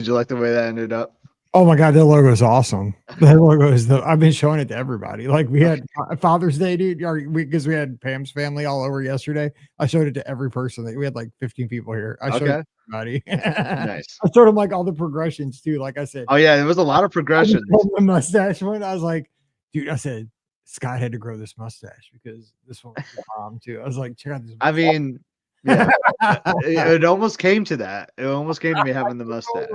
Did you like the way that ended up? Oh my God, that logo is awesome. That logo is I've been showing it to everybody. Like we had Father's Day, dude, because we had Pam's family all over yesterday. I showed it to every person. We had like 15 people here. I showed it Okay, to everybody. nice. I showed them like all the progressions too. Like I said, Oh yeah, there was a lot of I just progressions. told my mustache one. I was like, dude, I said Scott had to grow this mustache because this one was the bomb too. I was like, check out this. I mean, yeah, it almost came to that. It almost came to me having the mustache.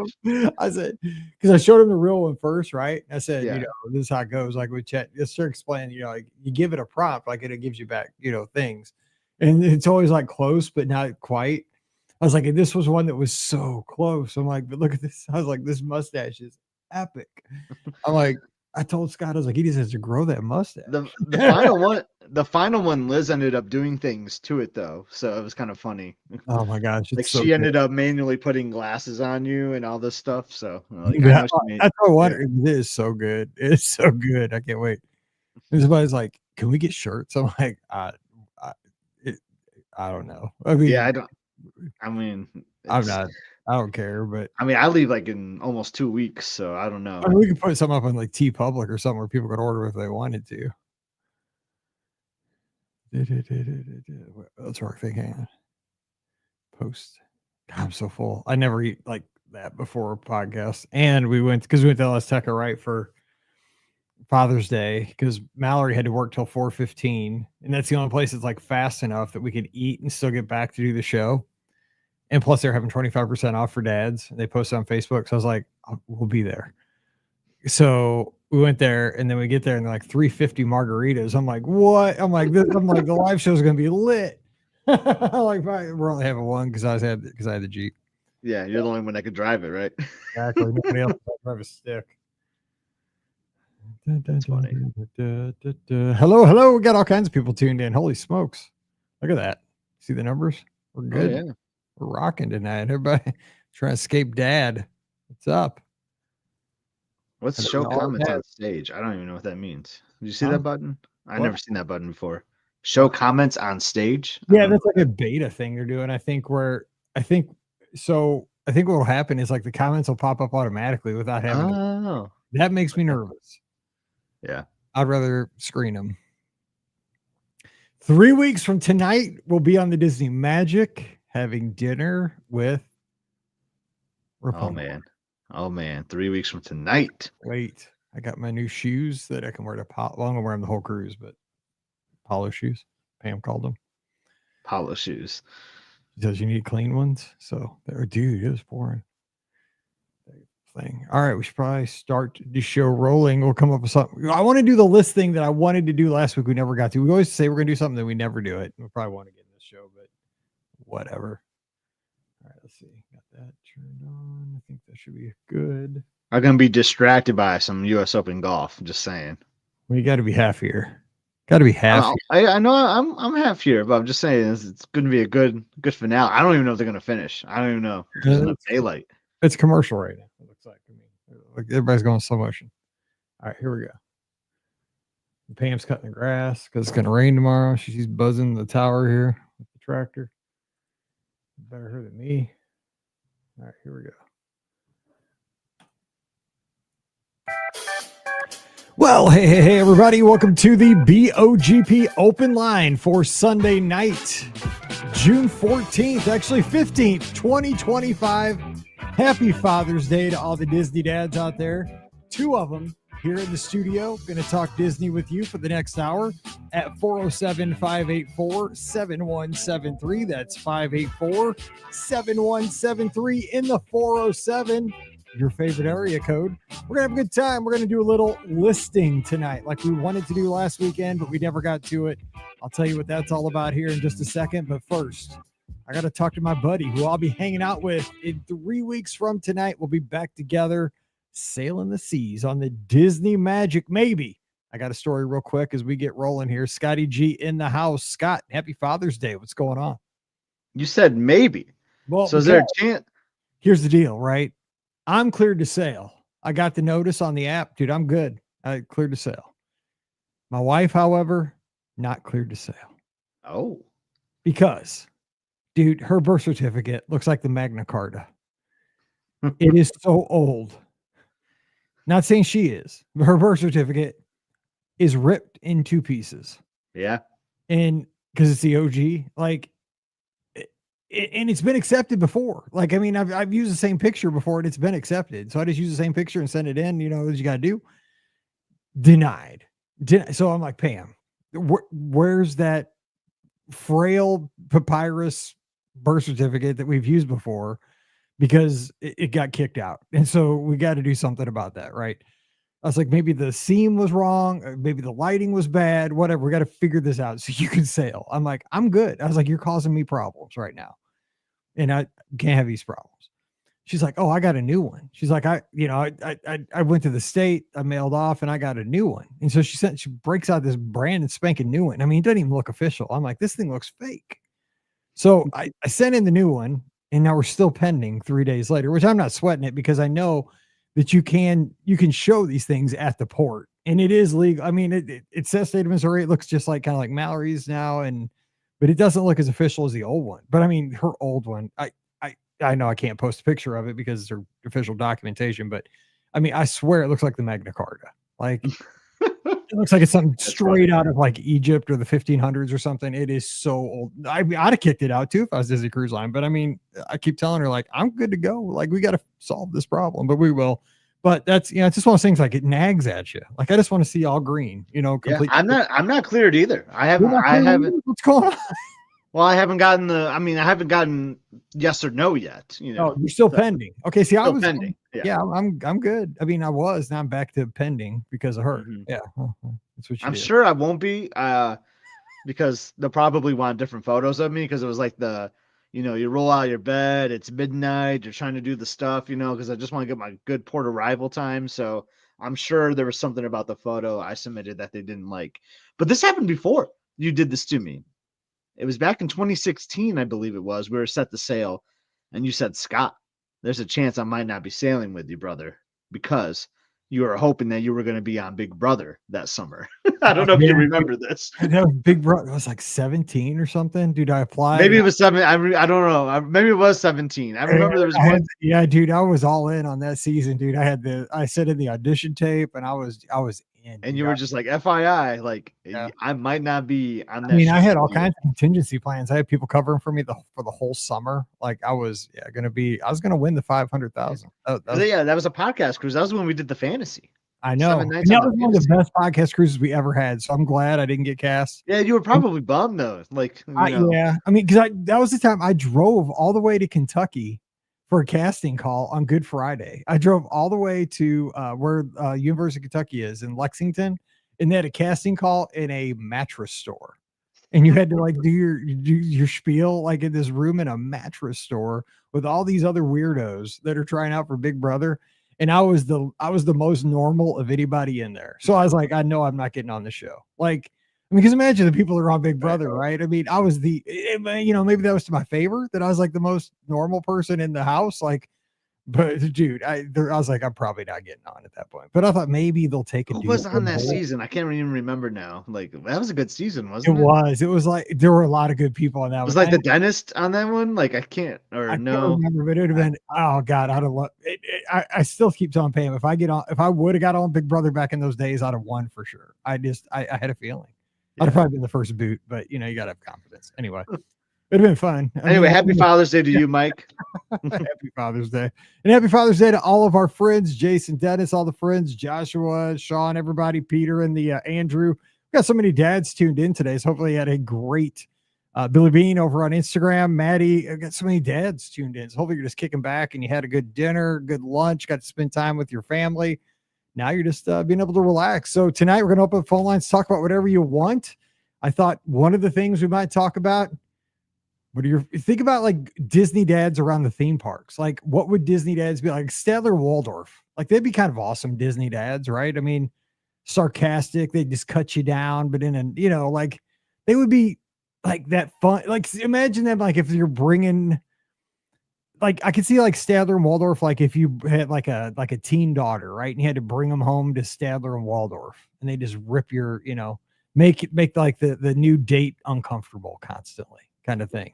I said, because I showed him the real one first, right? I said, Yeah. this is how it goes. Like with Chet, just start explaining, like you give it a prompt, like it gives you back, things. And it's always like close, but not quite. I was like, and this was one that was so close. I'm like, but look at this. I was like, this mustache is epic. I'm like, I told Scott, I was like, he just has to grow that mustache. The final one, Liz ended up doing things to it though, so it was kind of funny. Oh my gosh, Like it's so she good. ended up manually putting glasses on you and all this stuff. So like I Yeah, know she made that's what I yeah. wanted. It is so good. It's so good. I can't wait. And somebody's like, "Can we get shirts?" I'm like, I, it, I don't know. I Yeah, mean, I don't. I mean, I'm it's. not. I don't care, but I mean, I leave like in almost 2 weeks, so I don't I know. mean, we could put something up on like T Public or something where people could order if they wanted to. That's our thing. Hang on. Post. God, I'm so full. I never eat like that before a podcast. And we went to La Azteca right for Father's Day because Mallory had to work till 4:15, and that's the only place that's like fast enough that we could eat and still get back to do the show. And plus, they're having 25% off for dads. They posted on Facebook, so I was like, "We'll be there." So we went there, and then we get there, and they're like 350 margaritas. I'm like, "What?" I'm like, I'm like, the live show is gonna be lit. Like, we're only having one because I had the Jeep. Yeah, you're the only one that could drive it, right? Exactly. Nobody else can drive a stick. That's funny. Hello, hello. We got all kinds of people tuned in. Holy smokes. Look at that. See the numbers? We're Oh good. yeah. We're rocking tonight. Everybody trying to escape dad. What's up? What's And show we always comments have, on stage? I don't even know what that means. Did you see huh? that button? I What? never seen that button before. Show What? comments on stage? I Yeah, don't know that's what like a that. beta thing they're doing. I think so. I think what will happen is like the comments will pop up automatically without having to. Oh, That makes me okay. nervous. Yeah. I'd rather screen them. 3 weeks from tonight, we'll be on the Disney Magic having dinner with Oh Rapunzel. man. Oh man. 3 weeks from tonight. Wait, I got my new shoes that I can wear to Well, I'm gonna wear them the whole cruise, but polo shoes. Pam called them. Polo shoes. She says you need clean ones. So, dude, it was pouring. Thing. All right, we should probably start the show rolling. We'll come up with something. I want to do the list thing that I wanted to do last week. We never got to. We always say we're gonna do something, then we never do it. We probably want to get in this show, but whatever. All right, let's see. Got that turned on. I think that should be good. I'm gonna be distracted by some U.S. Open golf. Just saying. We got to be half here. Got to be half. I know I'm half here, but I'm just saying it's going to be a good finale. I don't even know if they're going to finish. I don't even know if there's enough daylight. It's commercial right now. It looks like. I mean, like everybody's going slow motion. All right, here we go. Pam's cutting the grass because it's going to rain tomorrow. She's buzzing the tower here with the tractor. Better her than me. All right, here we go. Well, hey, everybody. Welcome to the BOGP Open Line for Sunday night, June 14th, actually 15th, 2025. Happy Father's Day to all the Disney dads out there. Two of them here in the studio. Going to talk Disney with you for the next hour at 407-584-7173. That's 584-7173 in the 407. Your favorite area code. We're going to have a good time. We're going to do a little listing tonight like we wanted to do last weekend, but we never got to it. I'll tell you what that's all about here in just a second. But first, I got to talk to my buddy who I'll be hanging out with in 3 weeks from tonight. We'll be back together sailing the seas on the Disney Magic. Maybe. I got a story real quick as we get rolling here. Scotty G in the house. Scott, happy Father's Day. What's going on? You said maybe. Well, so is there a chance? Here's the deal, right? I'm cleared to sail. I got the notice on the app. Dude, I'm good. I cleared to sail. My wife, however, not cleared to sail. Oh. Because, dude, her birth certificate looks like the Magna Carta. It is so old. Not saying she is. Her birth certificate is ripped in 2 pieces. Yeah. And because it's the OG, like, and it's been accepted before. Like, I mean, I've used the same picture before and it's been accepted. So I just use the same picture and send it in, as you got to do. Denied. So I'm like, Pam, where's that frail papyrus birth certificate that we've used before? Because it got kicked out. And so we got to do something about that, right? I was like, maybe the seam was wrong, maybe the lighting was bad, whatever. We got to figure this out so you can sail. I'm like, I'm good. I was like, you're causing me problems right now, and I can't have these problems. She's like, oh, I got a new one. She's like, I went to the state, I mailed off, and I got a new one. And so she breaks out this brand and spanking new one. I mean, it doesn't even look official. I'm like, this thing looks fake. So I sent in the new one, and now we're still pending 3 days later, which I'm not sweating it because I know that you can show these things at the port, and it is legal. I mean, it says state of Missouri. It looks just like kind of like Mallory's now, but it doesn't look as official as the old one. But I mean, her old one, I know I can't post a picture of it because it's her official documentation, but I mean, I swear it looks like the Magna Carta. Like, it looks like it's something straight out of like Egypt or the 1500s or something. It is so old. I'd have kicked it out too if I was Disney Cruise Line. But I mean, I keep telling her, like, I'm good to go. Like, we got to solve this problem, but we will. But that's, it's just one of those things, like, it nags at you. Like, I just want to see all green, complete. Yeah, I'm not cleared either. I haven't. What's going on? Well, I haven't gotten yes or no yet. Oh, you're still pending. Okay, see, I was pending. Yeah, I'm good. I mean, I was. Now I'm back to pending because of her. Mm-hmm. Yeah, that's what I'm sure I won't be, because they'll probably want different photos of me because it was like you roll out of your bed, it's midnight, you're trying to do the stuff, because I just want to get my good port arrival time. So I'm sure there was something about the photo I submitted that they didn't like. But this happened before you did this to me. It was back in 2016, I believe it was. We were set to sail, and you said, Scott, there's a chance I might not be sailing with you, brother, because you were hoping that you were going to be on Big Brother that summer. I don't know if you remember this. That was Big Brother. It was like 17 or something. Dude, I applied. Maybe it was 7. I don't know. Maybe it was 17. I remember there was one. Yeah, dude, I was all in on that season, dude. I said in the audition tape, and I was in. And you were just like, FYI, like, I might not be on that. I mean, I had all kinds of contingency plans. I had people covering for me for the whole summer. Like, I was going to win the 500,000. That was a podcast cruise. That was when we did the fantasy. I know. And that was one of the best podcast cruises we ever had. So I'm glad I didn't get cast. Yeah, you were probably bummed though. Like, yeah. I mean, because that was the time I drove all the way to Kentucky for a casting call on Good Friday. I drove all the way to where University of Kentucky is in Lexington, and they had a casting call in a mattress store. And you had to like do your spiel like in this room in a mattress store with all these other weirdos that are trying out for Big Brother. And I was the most normal of anybody in there. So I was like, I know I'm not getting on the show. Like, I mean, because imagine the people that are on Big Brother, right? I mean, I was maybe that was to my favor that I was like the most normal person in the house. Like, but dude, I was like, I'm probably not getting on at that point. But I thought maybe they'll take a. Who was on that season? I can't even remember now. Like, that was a good season, wasn't it? It was like there were a lot of good people on that. It was like the dentist on that one. Like, I can't remember, but it would have been. Oh God, I'd have loved it. I still keep telling Pam if I would have got on Big Brother back in those days, I'd have won for sure. I had a feeling. Yeah. I'd have probably been the first boot, but you gotta have confidence. Anyway. It'd have been fun. Anyway, happy Father's Day to you, Mike. Happy Father's Day. And happy Father's Day to all of our friends, Jason, Dennis, all the friends, Joshua, Sean, everybody, Peter, and the Andrew. We got so many dads tuned in today, so hopefully you had a great Billy Bean over on Instagram. Maddie, I got so many dads tuned in. So hopefully you're just kicking back and you had a good dinner, good lunch, got to spend time with your family. Now you're just being able to relax. So tonight we're going to open up phone lines, talk about whatever you want. I thought one of the things we might talk about, think about like Disney dads around the theme parks. Like, what would Disney dads be like? Statler Waldorf. Like, they'd be kind of awesome Disney dads, right? I mean, sarcastic. They just cut you down, but in a, like they would be like that fun. Like, imagine them, like if you're bringing, like, I could see like Statler and Waldorf. Like if you had like a teen daughter, right? And you had to bring them home to Statler and Waldorf and they just rip your, make like the new date uncomfortable constantly kind of thing.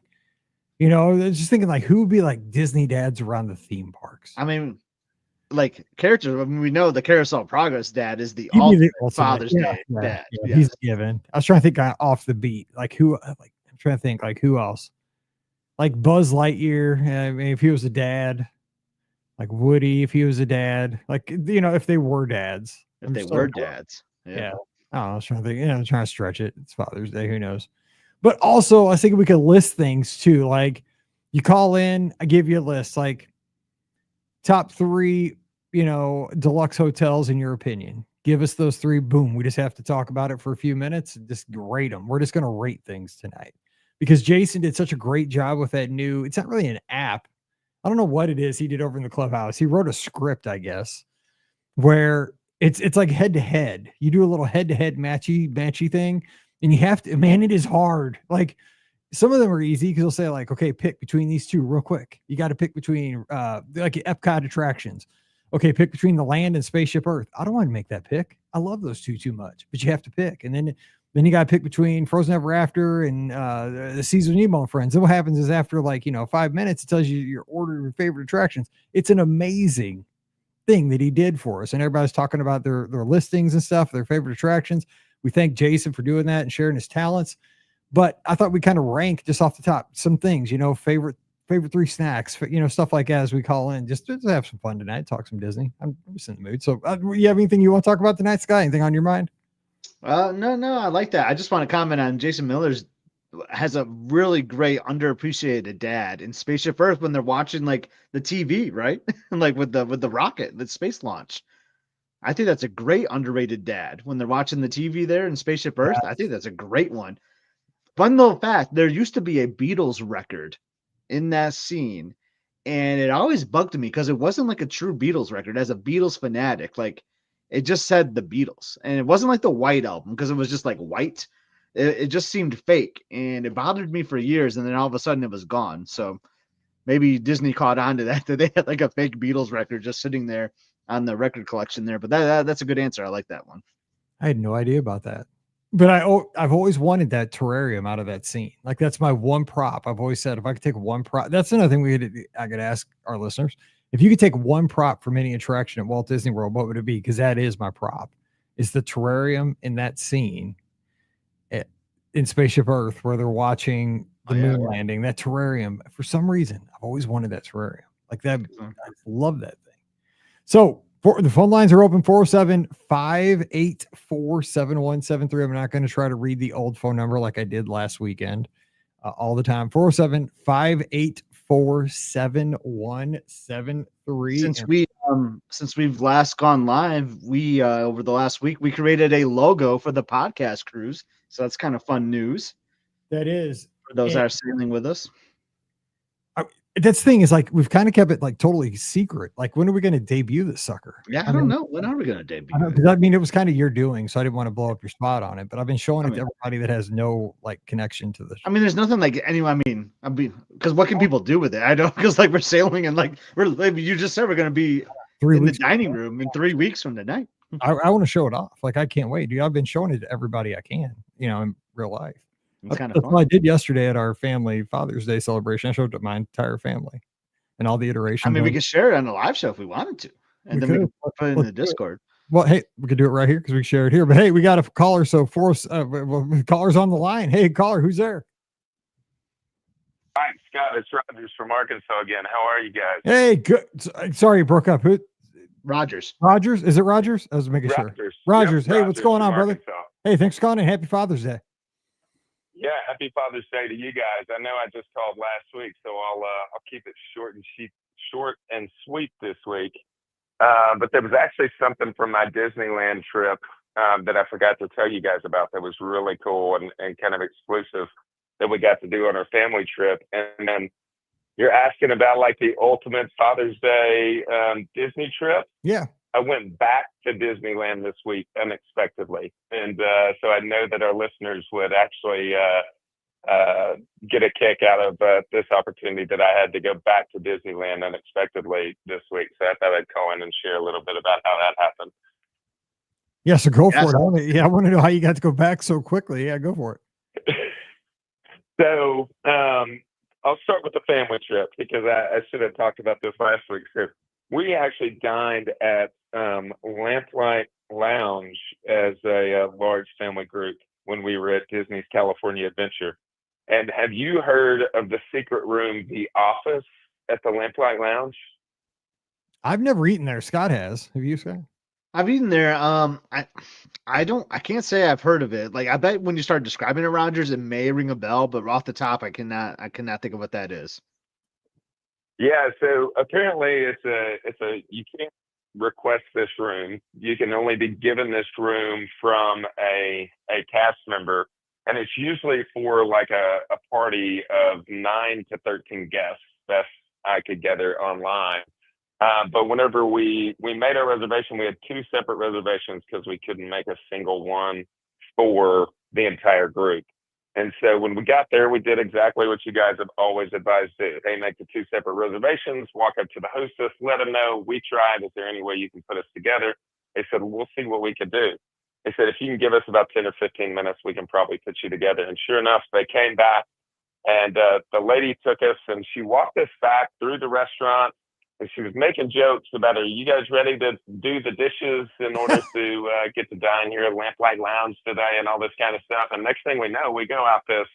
You know, just thinking like who would be like Disney dads around the theme parks? I mean, like characters. I mean, we know the Carousel Progress dad is the He'd be ultimate the ultimate. Father's Yeah, Day yeah, dad. yeah. Yes. He's given. I was trying to think off the beat. Like who? Like I'm trying to think. Like who else? Like Buzz Lightyear. I mean, if he was a dad, like Woody, if he was a dad, like you know, if they were dads. If I'm they so were dads. Yeah. yeah. I don't know, I was trying to think. You know, I'm trying to stretch it. It's Father's Day. Who knows? But also, I was thinking we could list things too. Like you call in, I give you a list. Like top 3, you know, deluxe hotels in your opinion. Give us those 3. Boom. We just have to talk about it for a few minutes and just rate them. We're just going to rate things tonight because Jason did such a great job with that new, it's not really an app. I don't know what it is he did over in the clubhouse. He wrote a script, I guess, where it's like head to head. You do a little head to head matchy thing, and you have to. Man, it is hard. Like some of them are easy because they'll say like, okay, pick between these 2 real quick. You got to pick between like Epcot attractions. Okay, pick between the land and Spaceship Earth. I don't want to make that pick. I love those 2 too much, but you have to pick, and then you got to pick between Frozen Ever After and the Season Nemo and Friends. And what happens is after like 5 minutes, it tells you your order of your favorite attractions. It's an amazing thing that he did for us, and everybody's talking about their listings and stuff, their favorite attractions. We thank Jason for doing that and sharing his talents. But I thought we kind of rank just off the top some things, favorite 3 snacks, stuff like that as we call in, just to have some fun tonight, talk some Disney. I'm just in the mood. So you have anything you want to talk about tonight, Scott? Anything on your mind? No, I like that. I just want to comment on Jason Miller's has a really great underappreciated dad in Spaceship Earth when they're watching like the TV, right? Like with the rocket, the space launch. I think that's a great underrated dad when they're watching the TV there in Spaceship Earth. I think that's a great one. Fun little fact, there used to be a Beatles record in that scene, and it always bugged me because it wasn't like a true Beatles record. As a Beatles fanatic, like it just said the Beatles, and it wasn't like the White Album because it was just like white. It just seemed fake, and it bothered me for years. And then all of a sudden, it was gone. So maybe Disney caught on to that they had like a fake Beatles record just sitting there on the record collection there. But that's a good answer. I like that one. I had no idea about that. But I've always wanted that terrarium out of that scene. Like that's my one prop. I've always said if I could take one prop, that's another thing I could ask our listeners. If you could take one prop from any attraction at Walt Disney World, what would it be? Because that is my prop. Is the terrarium in that scene in Spaceship Earth where they're watching the moon landing? That terrarium, for some reason, I've always wanted that terrarium. Like that, I love that thing. So the phone lines are open 407-584-7173. I'm not going to try to read the old phone number like I did last weekend all the time. 407-584-7173. Since we've last gone live, we over the last week we created a logo for the podcast cruise. So that's kind of fun news. That is for those that are sailing with us. That's the thing is like we've kind of kept it like totally secret. Like when are we going to debut this sucker? Yeah, I don't know. When are we going to debut? I mean, it was kind of your doing, so I didn't want to blow up your spot on it. But I've been showing it to everybody that has no like connection to this. I mean, there's nothing like anyone. I mean, because what can people do with it? I don't because like we're sailing and like you just said we're going to be in the dining room in 3 weeks from tonight. I want to show it off. Like I can't wait, dude. I've been showing it to everybody I can, in real life. It's kind of That's fun. what I did yesterday at our family Father's Day celebration. I showed it to my entire family and all the iterations. I mean, we could share it on the live show if we wanted to, and then we could put it in the Discord. Well, hey, we could do it right here because we share it here. But hey, we got a caller. So caller's on the line. Hey, caller, who's there? Hi, Scott. It's Rogers from Arkansas again. How are you guys? Hey, good. Sorry, you broke up. Who? Rogers. Rogers? Is it Rogers? I was making sure. Rogers. Yep, hey, what's going on, brother? Arkansas. Hey, thanks for calling and happy Father's Day. Yeah, happy Father's Day to you guys. I know I just called last week, so I'll keep it short and sweet this week. But there was actually something from my Disneyland trip that I forgot to tell you guys about that was really cool and kind of exclusive that we got to do on our family trip. And then you're asking about like the ultimate Father's Day Disney trip. Yeah. I went back to Disneyland this week unexpectedly. And so I know that our listeners would actually get a kick out of this opportunity that I had to go back to Disneyland unexpectedly this week. So I thought I'd call in and share a little bit about how that happened. Yeah, so go for it. I want to know how you got to go back so quickly. Yeah, go for it. So I'll start with the family trip because I should have talked about this last week. So we actually dined at Lamplight Lounge as a large family group when we were at Disney's California Adventure. And have you heard of the secret room, The Office, at the Lamplight Lounge? I've never eaten there. Scott has. Have you, Scott? I've eaten there. I can't say I've heard of it. Like, I bet when you start describing it, Rogers, it may ring a bell, but off the top, I cannot think of what that is. Yeah, so apparently you can't request this room. You can only be given this room from a cast member, and it's usually for like a party of 9 to 13 guests. Best I could gather online. But whenever we made our reservation, we had 2 separate reservations because we couldn't make a single one for the entire group. And so when we got there, we did exactly what you guys have always advised to do. They make the 2 separate reservations, walk up to the hostess, let them know we tried. Is there any way you can put us together? They said, we'll see what we could do. They said, if you can give us about 10 or 15 minutes, we can probably put you together. And sure enough, they came back, and the lady took us and she walked us back through the restaurant. And she was making jokes about, are you guys ready to do the dishes in order to get to dine here at Lamplight Lounge today and all this kind of stuff? And next thing we know, we go out this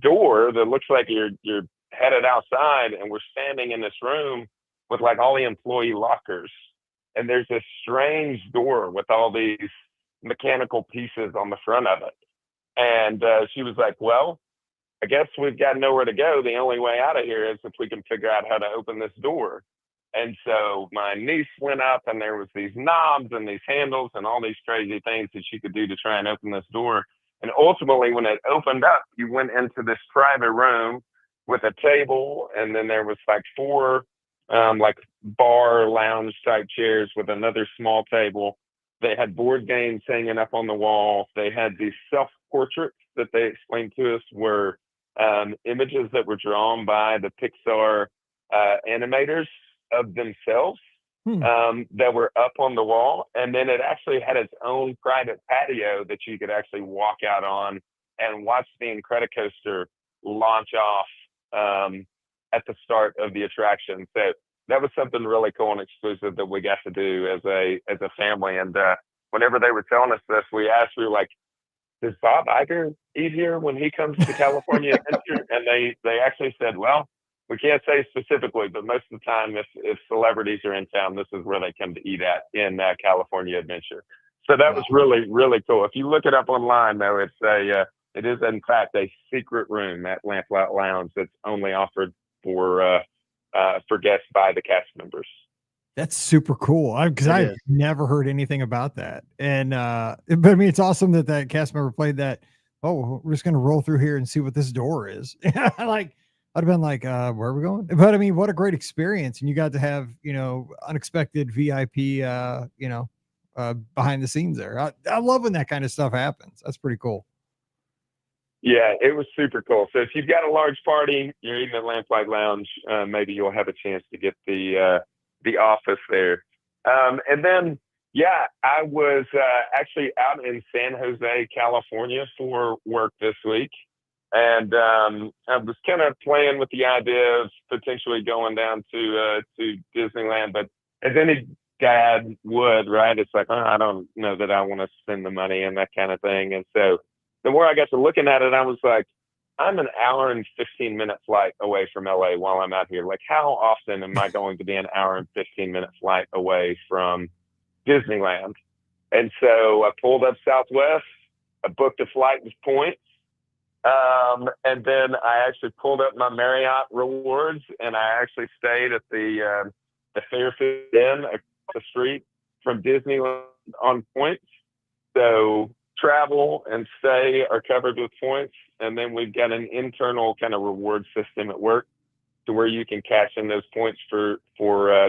door that looks like you're headed outside, and we're standing in this room with like all the employee lockers. And there's this strange door with all these mechanical pieces on the front of it. And she was like, well, I guess we've got nowhere to go. The only way out of here is if we can figure out how to open this door. And so my niece went up, and there was these knobs and these handles and all these crazy things that she could do to try and open this door. And ultimately, when it opened up, you went into this private room with a table, and then there was like 4 like bar lounge type chairs with another small table. They had board games hanging up on the wall. They had these self-portraits that they explained to us were images that were drawn by the Pixar animators of themselves that were up on the wall. And then it actually had its own private patio that you could actually walk out on and watch the Incredicoaster launch off at the start of the attraction. So that was something really cool and exclusive that we got to do as a family. And whenever they were telling us this, we were like, does Bob Iger eat here when he comes to California Adventure? And they actually said, well, we can't say specifically, but most of the time, if celebrities are in town, this is where they come to eat at in California Adventure. So that was really, really cool. If you look it up online, though, it is in fact a secret room at Lamplight Lounge that's only offered for guests by the cast members. That's super cool. Because I've never heard anything about that. And but I mean, it's awesome that cast member played that. Oh, we're just gonna roll through here and see what this door is. Like, I'd have been like, where are we going? But I mean, what a great experience. And you got to have, unexpected VIP, behind the scenes there. I love when that kind of stuff happens. That's pretty cool. Yeah, it was super cool. So if you've got a large party, you're eating at Lamplight Lounge, maybe you'll have a chance to get the Office there. And then, yeah, I was actually out in San Jose, California for work this week. And I was kind of playing with the idea of potentially going down to Disneyland, but as any dad would, right? It's like, I don't know that I want to spend the money and that kind of thing. And so the more I got to looking at it, I was like, I'm an hour and 15-minute flight away from LA while I'm out here. Like, how often am I going to be an hour and 15-minute flight away from Disneyland? And so I pulled up Southwest. I booked a flight with points. And then I actually pulled up my Marriott rewards, and I actually stayed at the Fairfield Inn across the street from Disneyland on points. So travel and stay are covered with points. And then we've got an internal kind of reward system at work to where you can cash in those points for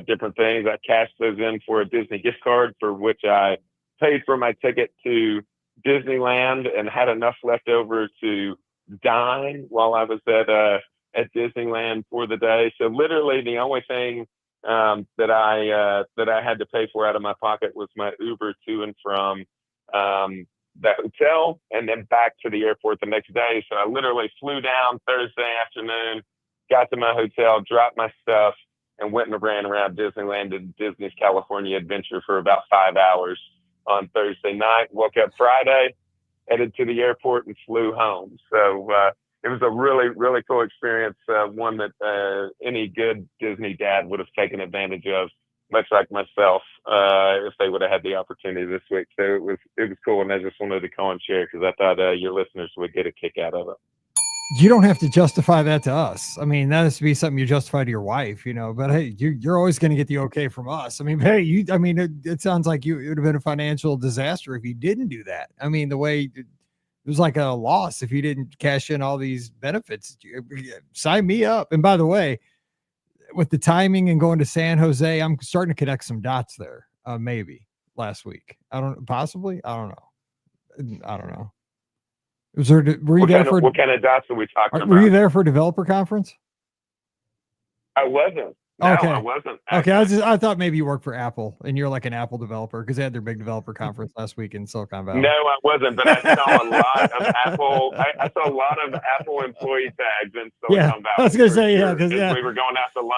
different things. I cashed those in for a Disney gift card, for which I paid for my ticket to Disneyland and had enough left over to dine while I was at Disneyland for the day. So literally the only thing that I had to pay for out of my pocket was my Uber to and from the hotel and then back to the airport the next day. So I literally flew down Thursday afternoon, got to my hotel, dropped my stuff, and went and ran around Disneyland and Disney's California Adventure for about 5 hours on Thursday night. Woke up Friday, headed to the airport, and flew home. So it was a really, really cool experience, one that any good Disney dad would have taken advantage of, much like myself, if they would have had the opportunity this week. So it was cool, and I just wanted to call and share because I thought your listeners would get a kick out of it. You don't have to justify that to us. I mean, that has to be something you justify to your wife, you know, but hey, you're always going to get the okay from us. I mean, hey, it sounds like it would have been a financial disaster if you didn't do that. I mean, the way it was like a loss if you didn't cash in all these benefits. Sign me up. And by the way, with the timing and going to San Jose, I'm starting to connect some dots there. Maybe last week. Possibly. I don't know. Was there? Were you there for what kind of dots are we talking about? Were you there for a developer conference? I wasn't. No, okay. I wasn't. Okay, I thought maybe you worked for Apple and you're like an Apple developer because they had their big developer conference last week in Silicon Valley. No, I wasn't, but I saw a lot of Apple. I saw a lot of Apple employee tags in Silicon Valley. I was gonna say because we were going out to lunch.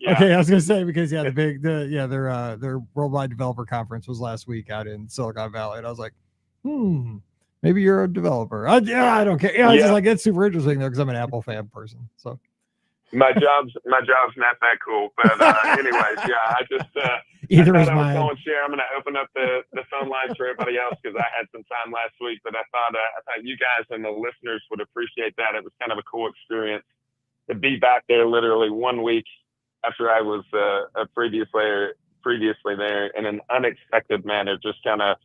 Yeah. Okay, I was gonna say because their worldwide developer conference was last week out in Silicon Valley, and I was like, maybe you're a developer. I don't care. Yeah, it's just like it's super interesting though because I'm an Apple fan person. So my job's not that cool, but anyways, I just either is I mine. was going to share. I'm going to open up the phone lines for everybody else because I had some time last week, but I thought you guys and the listeners would appreciate that. It was kind of a cool experience to be back there literally 1 week after I was previously there in an unexpected manner, just kind of,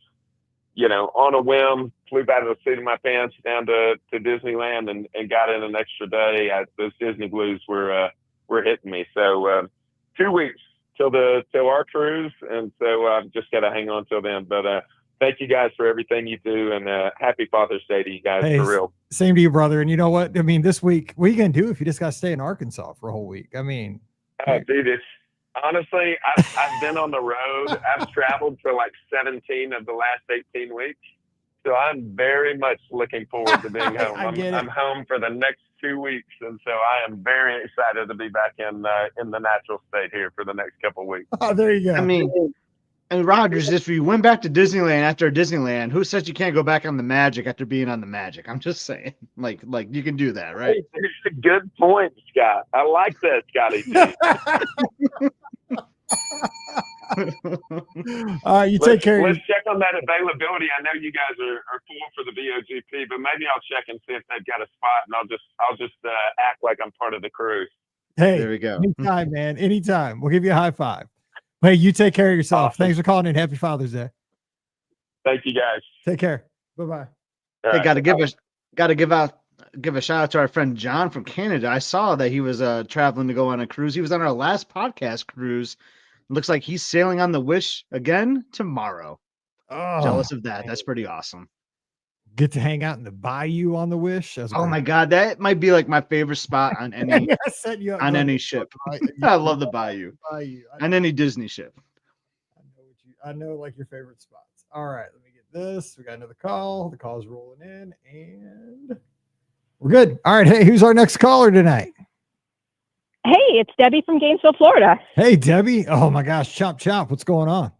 on a whim, flew by the seat of my pants down to Disneyland and got in an extra day. Those Disney blues were hitting me. So 2 weeks till our cruise, and so I've just got to hang on till then. But thank you guys for everything you do, and happy Father's Day to you guys, for real. Same to you, brother. And you know what? I mean, this week, what are you gonna do if you just got to stay in Arkansas for a whole week? I mean, dude, honestly, I've been on the road. I've traveled for like 17 of the last 18 weeks. So I'm very much looking forward to being home. I'm home for the next 2 weeks. And so I am very excited to be back in the natural state here for the next couple of weeks. Oh, there you go. I mean, and Rogers, if you went back to Disneyland after Disneyland, who says you can't go back on the Magic after being on the Magic? I'm just saying, like you can do that, right? Good point, Scott. I like that, Scotty. All right, take care. Let's check on that availability. I know you guys are full for the BOGP, but maybe I'll check and see if they've got a spot, and I'll just act like I'm part of the cruise. Hey, there we go. Anytime, man. Anytime. We'll give you a high five. Hey, you take care of yourself. Awesome. Thanks for calling in. Happy Father's Day. Thank you, guys. Take care. Bye-bye. Hey, got to give a shout out to our friend John from Canada. I saw that he was traveling to go on a cruise. He was on our last podcast cruise. Looks like he's sailing on the Wish again tomorrow. Oh, jealous of that. That's pretty awesome. Get to hang out in the bayou on the Wish. Oh my God, that might be like my favorite spot on any any ship. I love the bayou. On any Disney ship. I know like your favorite spots. All right, let me get this. We got another call. The call's rolling in, and we're good. All right, hey, who's our next caller tonight? Hey, it's Debbie from Gainesville, Florida. Hey, Debbie. Oh my gosh, chomp chomp. What's going on?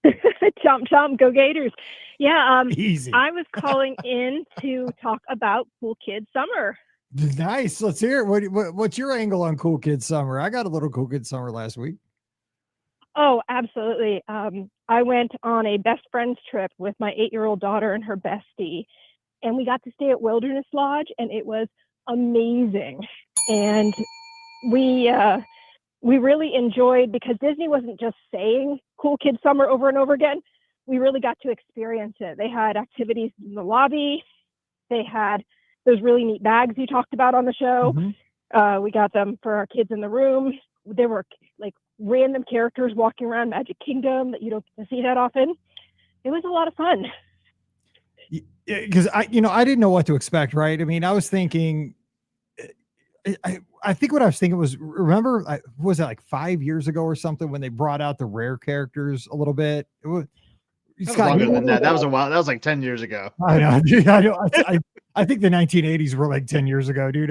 Chomp chomp, go Gators. Yeah, easy. I was calling in to talk about Cool Kids Summer. Nice. Let's hear it. What's your angle on Cool Kids Summer? I got a little Cool Kids Summer last week. Oh, absolutely. I went on a best friends trip with my 8-year-old daughter and her bestie, and we got to stay at Wilderness Lodge, and it was amazing. And we really enjoyed, because Disney wasn't just saying Cool Kids Summer over and over again. We really got to experience it. They had activities in the lobby. They had those really neat bags you talked about on the show. Mm-hmm. We got them for our kids in the room. There were like random characters walking around Magic Kingdom that you don't get to see that often. It was a lot of fun. Because I didn't know what to expect, right? I mean, I was thinking, I think what I was thinking was, remember, was it like 5 years ago or something when they brought out the rare characters a little bit? That was Scott, longer you than that. That was know. a while. That was like 10 years ago. I know. Dude, I know. I think the 1980s were like 10 years ago, dude.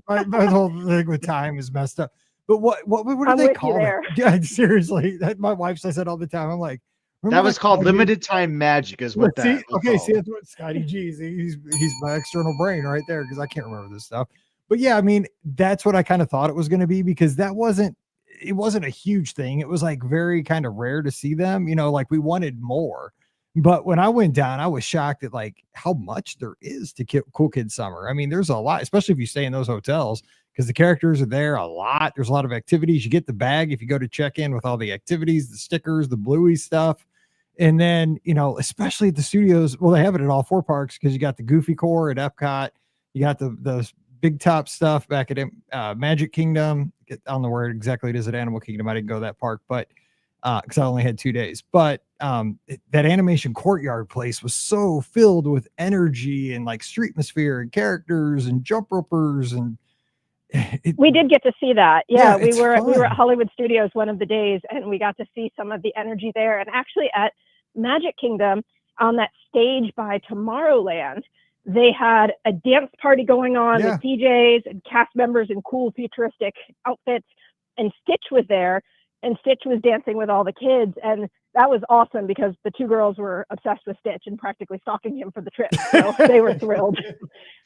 My whole thing with time is messed up. But what do I'm they with you call there. that? Yeah, seriously. My wife says that all the time. I'm like, remember That was called time, dude? limited time magic, is what Let's see. that was Okay, called. see, that's what Scotty G's. He's my external brain right there because I can't remember this stuff. But yeah, I mean, that's what I kind of thought it was going to be because it wasn't a huge thing. It was like very kind of rare to see them. Like we wanted more. But when I went down, I was shocked at like how much there is to Cool Kids Summer. I mean, there's a lot, especially if you stay in those hotels because the characters are there a lot. There's a lot of activities. You get the bag if you go to check in with all the activities, the stickers, the Bluey stuff. And then, especially at the studios, well, they have it at all 4 parks because you got the Goofy Core at Epcot. You got the big top stuff back at Magic Kingdom. I don't know where exactly it is at Animal Kingdom. I didn't go to that park, but because I only had 2 days. But that animation courtyard place was so filled with energy and like streetmosphere and characters and jump ropers and we did get to see that. Yeah, we were fun. at Hollywood Studios one of the days, and we got to see some of the energy there. And actually, at Magic Kingdom, on that stage by Tomorrowland, they had a dance party going on with DJs and cast members in cool futuristic outfits, and Stitch was there, and Stitch was dancing with all the kids, and that was awesome because the 2 girls were obsessed with Stitch and practically stalking him for the trip. So they were thrilled.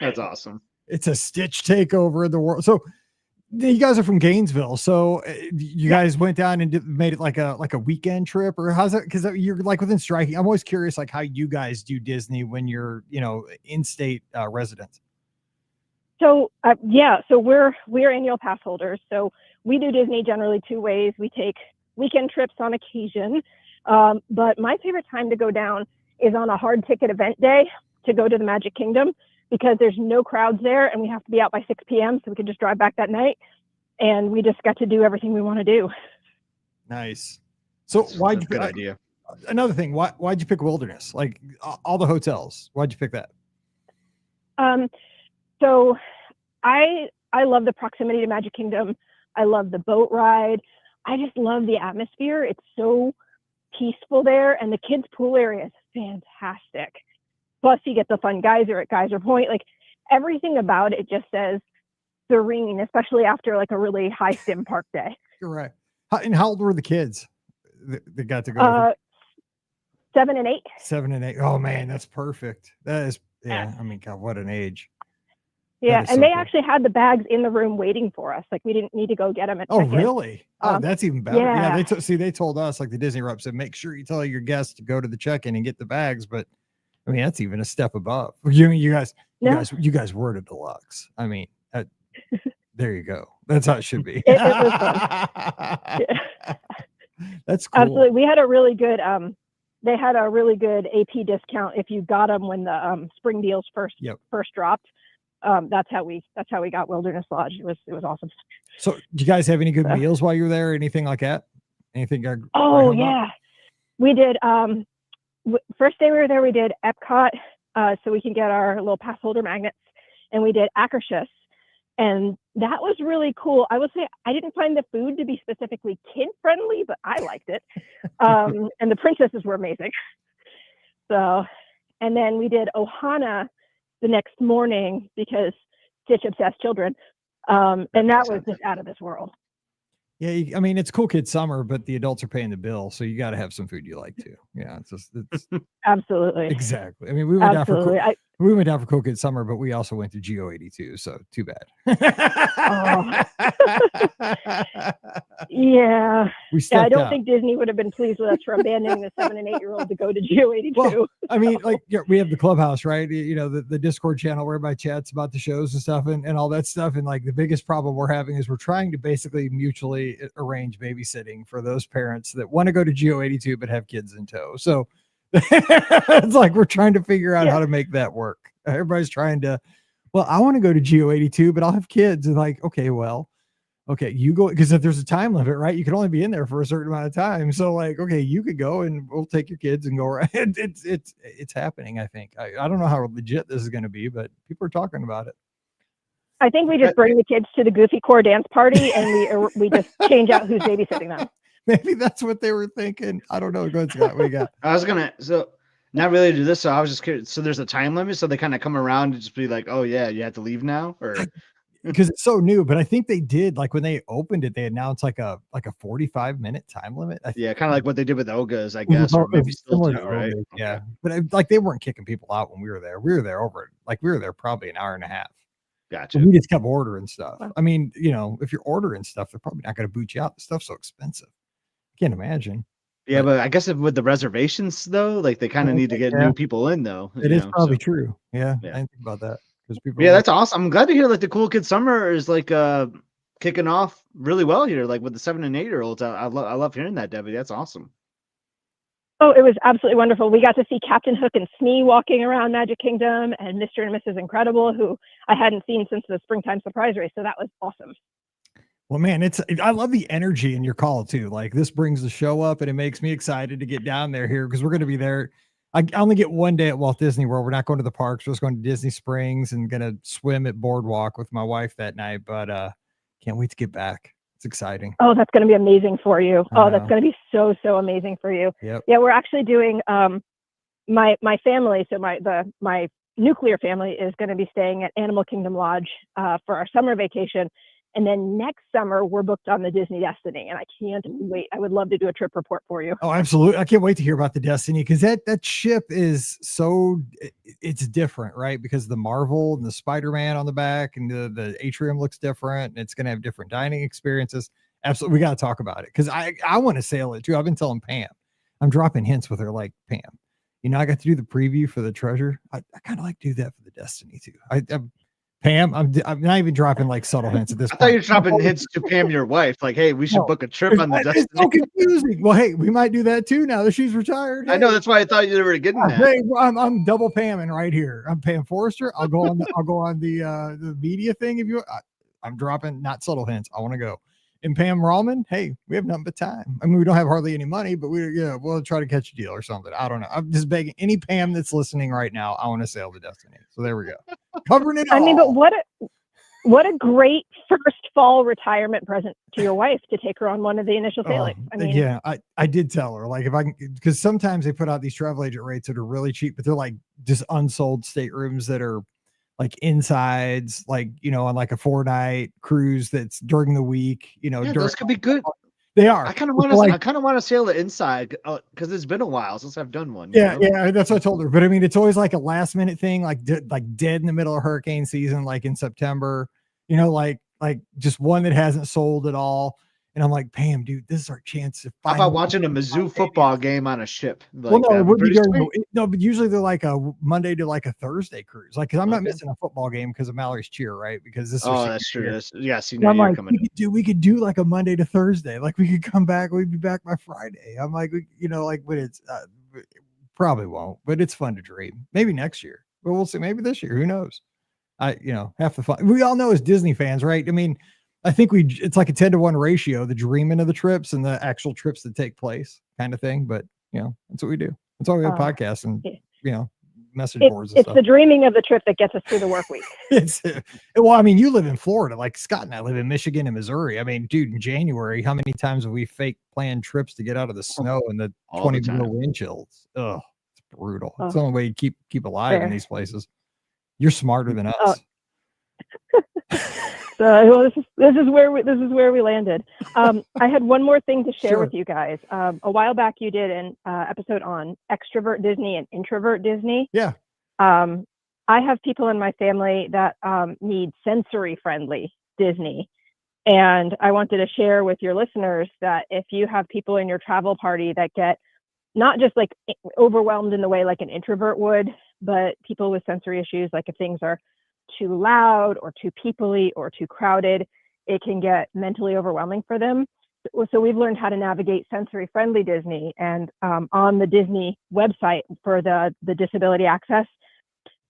That's awesome. It's a Stitch takeover of the world. So you guys are from Gainesville. So you guys went down and made it like a weekend trip, or how's that? Because you're like within striking. I'm always curious, like how you guys do Disney when you're, in-state residents. So so we're annual pass holders. So we do Disney generally 2 ways. We take weekend trips on occasion, but my favorite time to go down is on a hard ticket event day to go to the Magic Kingdom because there's no crowds there and we have to be out by 6 p.m. so we can just drive back that night, and we just got to do everything we want to do. Nice. So why'd you good idea? Another thing, why'd you pick Wilderness? Like all the hotels, why'd you pick that? So I love the proximity to Magic Kingdom. I love the boat ride. I just love the atmosphere. It's so peaceful there, and the kids' pool area is fantastic. Plus, you get the fun geyser at Geyser Point. Like everything about it just says serene, especially after like a really high sim park day. Correct. And how old were the kids that got to go? 7 and 8. 7 and 8. Oh man, that's perfect. That is, yeah. I mean, God, what an age. Yeah, and they actually had the bags in the room waiting for us. Like we didn't need to go get them. Oh, really? That's even better. Yeah, they told us, like the Disney rep said, make sure you tell your guests to go to the check-in and get the bags. But I mean, that's even a step above. You guys were the deluxe. I mean, there you go. That's how it should be. It was fun. Yeah. That's cool. Absolutely. We had a really good. They had a really good AP discount if you got them when the spring deals first dropped. That's how we got Wilderness Lodge. It was awesome. So, do you guys have any good meals while you were there? Anything like that? Anything? We did. First day we were there, we did Epcot, so we can get our little pass holder magnets, and we did Akershus, and that was really cool. I would say I didn't find the food to be specifically kid friendly, but I liked it. And the princesses were amazing. So, and then we did Ohana the next morning because Stitch obsessed children, and that was just out of this world. Yeah, I mean, it's Cool Kid Summer, but the adults are paying the bill, so you got to have some food you like too. Yeah, it's Absolutely. Exactly. I mean, we went down for Cool Kid Summer, but we also went to GO82, so too bad. Yeah. I don't think think Disney would have been pleased with us for abandoning the 7 and 8 year old to go to GO82. Well, I mean, like we have the Clubhouse, right? The Discord channel where everybody chats about the shows and stuff and all that stuff. And like the biggest problem we're having is we're trying to basically mutually arrange babysitting for those parents that want to go to GO82 but have kids in tow. So it's like we're trying to figure out how to make that work. Everybody's trying to, well, I want to go to GO82, but I'll have kids. And like, okay, you go, because if there's a time limit, right? You can only be in there for a certain amount of time. So like, okay, you could go and we'll take your kids and go around. It's happening, I think. I don't know how legit this is going to be, but people are talking about it. I think we just bring the kids to the Goofy Core dance party and we just change out who's babysitting them. Maybe that's what they were thinking. I don't know. Go ahead, Scott. What you got? I was gonna not really do this, so I was just curious. So there's a time limit, so they kind of come around and just be like, "Oh yeah, you have to leave now," or because it's so new. But I think they did, like when they opened it, they announced like a 45-minute time limit. yeah, kind of like what they did with Ogas, I guess, or maybe still do, right? Yeah, Okay. but like they weren't kicking people out when we were there. We were there we were there probably an hour and a half. Gotcha. We just kept ordering stuff. I mean, if you're ordering stuff, they're probably not going to boot you out. The stuff's so expensive. I can't imagine. Yeah, but I guess with the reservations though, like they kind of need to get new people in though. It is probably true. Yeah, I didn't think about that because people. Yeah, that's awesome. I'm glad to hear like the Cool Kid Summer is like kicking off really well here, like with the 7 and 8-year-olds. I love hearing that, Debbie. That's awesome. Oh, it was absolutely wonderful. We got to see Captain Hook and Smee walking around Magic Kingdom, and Mr. and Mrs. Incredible, who I hadn't seen since the Springtime Surprise Race. So that was awesome. Well, man, I love the energy in your call too. Like this brings the show up, and it makes me excited to get down there here because we're going to be there. I only get one day at Walt Disney World. We're not going to the parks. We're just going to Disney Springs and going to swim at Boardwalk with my wife that night. But can't wait to get back. It's exciting. Oh, that's going to be amazing for you. Oh, that's going to be so amazing for you. Yep. Yeah, we're actually doing my family. So my nuclear family is going to be staying at Animal Kingdom Lodge for our summer vacation. And then next summer, we're booked on the Disney Destiny, and I can't wait. I would love to do a trip report for you. Oh, absolutely. I can't wait to hear about the Destiny because that ship is it's different, right? Because the Marvel and the Spider-Man on the back and the atrium looks different, and it's going to have different dining experiences. Absolutely. We got to talk about it because I want to sail it too. I've been telling Pam, I'm dropping hints with her like, Pam, I got to do the preview for the Treasure. I kind of like to do that for the Destiny too. Pam, I'm not even dropping like subtle hints at this point. I thought you were dropping hints to Pam, your wife. Like, hey, we should book a trip on the Destiny. It's so confusing. Well, hey, we might do that too now that she's retired. Hey. I know, that's why I thought you were getting that. Hey, I'm double Pamming right here. I'm Pam Forrester. I'll go on the media thing if you. I'm dropping not subtle hints. I want to go. And Pam Rallman, hey, we have nothing but time. I mean, we don't have hardly any money, but we'll try to catch a deal or something. I don't know. I'm just begging any Pam that's listening right now. I want to sail the Destiny. So there we go. Covering it all. I mean, but what a great first fall retirement present to your wife to take her on one of the initial sailings. I mean, yeah, I did tell her like if I can, because sometimes they put out these travel agent rates that are really cheap, but they're like just unsold staterooms that are like insides, like, on like a 4-night cruise that's during the week, those could be good. They are. I kind of want to sail the inside because it's been a while since I've done one. Yeah, that's what I told her. But I mean, it's always like a last minute thing, like dead in the middle of hurricane season, like in September. Like just one that hasn't sold at all. And I'm like, Pam, dude, this is our chance to. How about watching a Mizzou football game on a ship? Like, well, no, it would be but usually they're like a Monday to like a Thursday cruise. Like, because I'm not missing a football game because of Mallory's cheer, right? Because this. Oh, that's true. I'm like, we could do like a Monday to Thursday. Like, we could come back. We'd be back by Friday. I'm like, but it's probably won't. But it's fun to dream. Maybe next year, but we'll see. Maybe this year. Who knows? Half the fun. We all know as Disney fans, right? I mean. I think it's like a 10-to-1 ratio, the dreaming of the trips and the actual trips that take place kind of thing. But, that's what we do. That's why we have podcasts and, message boards. It's the dreaming of the trip that gets us through the work week. Well, I mean, you live in Florida, like Scott and I live in Michigan and Missouri. I mean, dude, in January, how many times have we fake planned trips to get out of the snow and the 20 below wind chills? Ugh, it's brutal. It's the only way you keep alive in these places. You're smarter than us. So this is where we landed. I had one more thing to share with you guys. A while back, you did an episode on extrovert Disney and introvert Disney. Yeah. I have people in my family that need sensory friendly Disney, and I wanted to share with your listeners that if you have people in your travel party that get not just like overwhelmed in the way like an introvert would, but people with sensory issues, like if things are too loud or too peoply or too crowded, it can get mentally overwhelming for them. So we've learned how to navigate sensory friendly Disney, and on the Disney website for the disability access,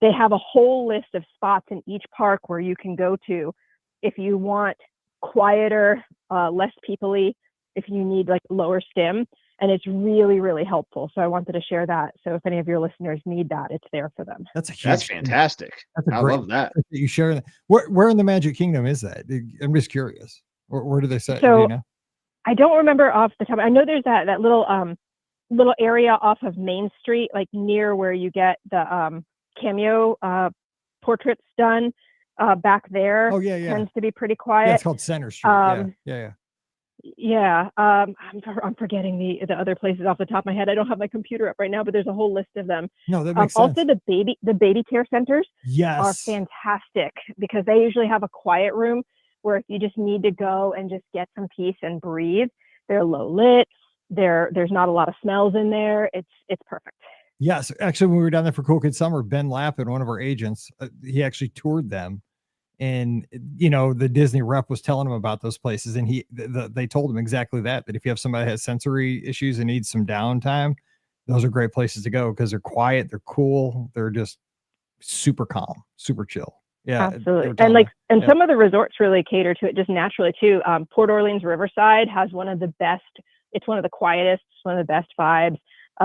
they have a whole list of spots in each park where you can go to if you want quieter, less peoply, if you need like lower stim. And it's really, really helpful. So I wanted to share that. So if any of your listeners need that, it's there for them. That's fantastic. I love that. You share that. Where in the Magic Kingdom is that? I'm just curious. Where do they say? So I don't remember off the top. I know there's that little area off of Main Street, like near where you get the cameo portraits done. Back there, Oh yeah, yeah. tends to be pretty Yeah, quiet. it's called Center Street. Yeah. I'm forgetting the other places off the top of my head. I don't have my computer up right now, but there's a whole list of them. No, that makes also sense. the baby care centers Yes. are fantastic because they usually have a quiet room where if you just need to go and just get some peace and breathe, they're low lit. There's not a lot of smells in there. It's perfect. Yes, actually, when we were down there for Cool Kid Summer, Ben Lappin, one of our agents, he actually toured them, and the Disney rep was telling him about those places, and they told him exactly that if you have somebody that has sensory issues and needs some downtime, those are great places to go because they're quiet, they're cool, they're just super calm, super chill. Yeah, absolutely. And some of the resorts really cater to it just naturally too. Port Orleans Riverside has one of the best. It's one of the quietest, one of the best vibes.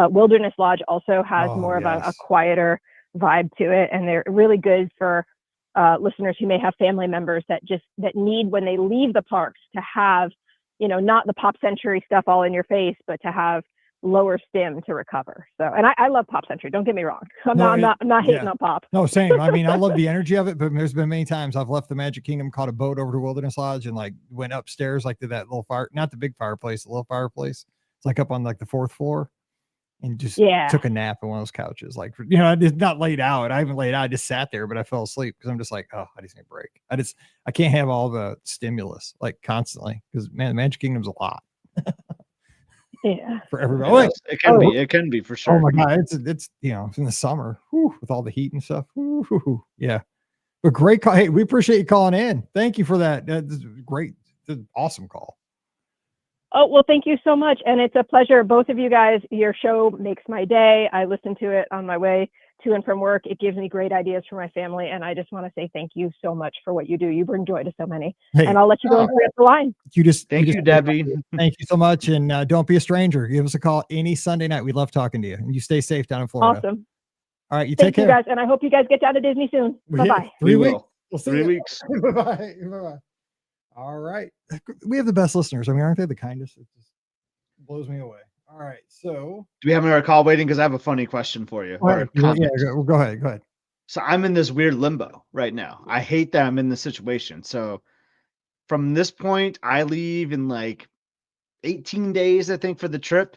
Wilderness Lodge also has more of a quieter vibe to it, and they're really good for listeners who may have family members that need, when they leave the parks, to have, not the Pop Century stuff all in your face, but to have lower stim to recover. So, and I love Pop Century. Don't get me wrong. I'm not hating on Pop. No, same. I mean, I love the energy of it, but there's been many times I've left the Magic Kingdom, caught a boat over to Wilderness Lodge, and like went upstairs, like to that little fire, not the big fireplace, the little fireplace. It's like up on like the 4th floor. And just took a nap on one of those couches. Like, I did not laid out. I haven't laid out. I just sat there, but I fell asleep because I'm just like, oh, I just need a break. I can't have all the stimulus like constantly because man, the Magic Kingdom's a lot. Yeah. For everybody. It can be for sure. Oh my God. It's it's in the summer with all the heat and stuff. Yeah. But great call. Hey, we appreciate you calling in. Thank you for that. That's great. That's an awesome call. Oh, well, thank you so much. And it's a pleasure. Both of you guys, your show makes my day. I listen to it on my way to and from work. It gives me great ideas for my family. And I just want to say thank you so much for what you do. You bring joy to so many. Hey, and I'll let you go and free up the line. Thank you, Debbie. Thank you so much. And don't be a stranger. Give us a call any Sunday night. We love talking to you. And you stay safe down in Florida. Awesome. All right. Take care. Thank you guys. And I hope you guys get down to Disney soon. Bye-bye. 3 weeks. We'll see 3 weeks. Bye-bye. Bye-bye. All right. We have the best listeners. I mean, aren't they the kindest? It just blows me away. All right. So do we have another call waiting? Because I have a funny question for you. Go ahead. Go ahead. So I'm in this weird limbo right now. I hate that I'm in this situation. So from this point, I leave in like 18 days, I think, for the trip.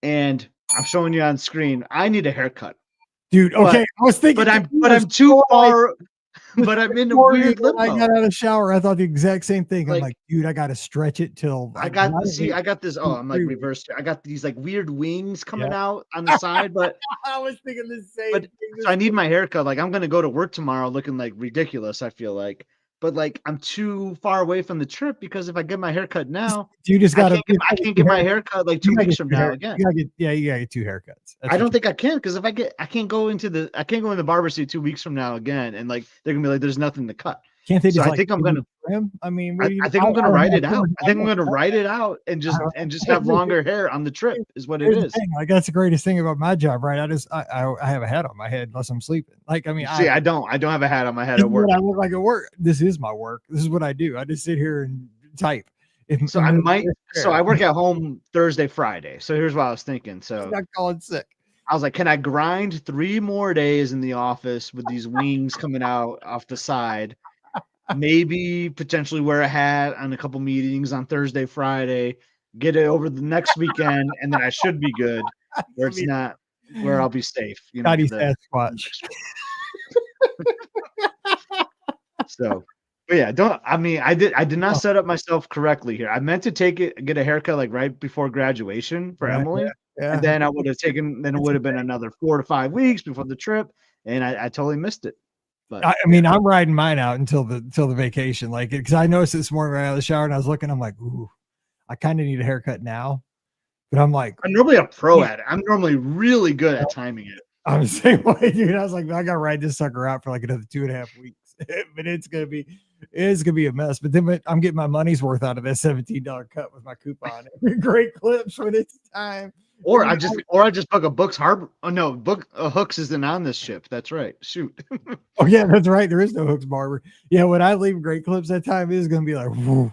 And I'm showing you on screen. I need a haircut. Dude, okay. I was thinking, but I'm too far. But I'm in a weird limbo. I got out of the shower. I thought the exact same thing. I'm like, dude, I got to stretch it till I got this. Oh, I'm like reversed. I got these like weird wings coming out on the side, but I was thinking the same thing. So I need my haircut. Like I'm going to go to work tomorrow looking like ridiculous, I feel like. But like I'm too far away from the trip because if I get my haircut now, you just got to. I can't get my haircut like 2 weeks from now again. You gotta get 2 haircuts. I don't think I can because if I can't go in the barber suit 2 weeks from now again, and like they're gonna be like, there's nothing to cut. Can't they just? So I think I'm gonna. I mean, I think I'm gonna write it out. I think I'm gonna write it out and just have longer hair on the trip. Is what it is. Like that's the greatest thing about my job, right? I have a hat on my head unless I'm sleeping. Like I mean, I don't have a hat on my head at work. I look like at work. This is my work. This is what I do. I just sit here and type. So I work at home Thursday, Friday. So here's what I was thinking. So I'm not calling sick. I was like, can I grind 3 more days in the office with these wings coming out off the side? Maybe potentially wear a hat on a couple meetings on Thursday, Friday, get it over the next weekend, and then I should be good. Where I'll be safe. Sasquatch. So, but yeah, I did not set up myself correctly here. I meant to get a haircut like right before graduation for Emily. Yeah. And then it would have been another 4 to 5 weeks before the trip. And I totally missed it. But I mean, I'm riding mine out until the vacation. Like, because I noticed this morning right out of the shower and I was looking, I'm like, ooh, I kind of need a haircut now. But I'm like, I'm normally a pro at it. I'm normally really good at timing it. I'm the same way, dude. I was like, I gotta ride this sucker out for like another 2.5 weeks. But it's gonna be a mess. But then I'm getting my money's worth out of that $17 cut with my coupon. Great clips when it's time. Or I just book a Books Harbor. Oh no, Hooks isn't on this ship. That's right. Shoot. Oh yeah, that's right. There is no Hooks Barber. Yeah, when I leave Great Clips, that time is gonna be like, whoo.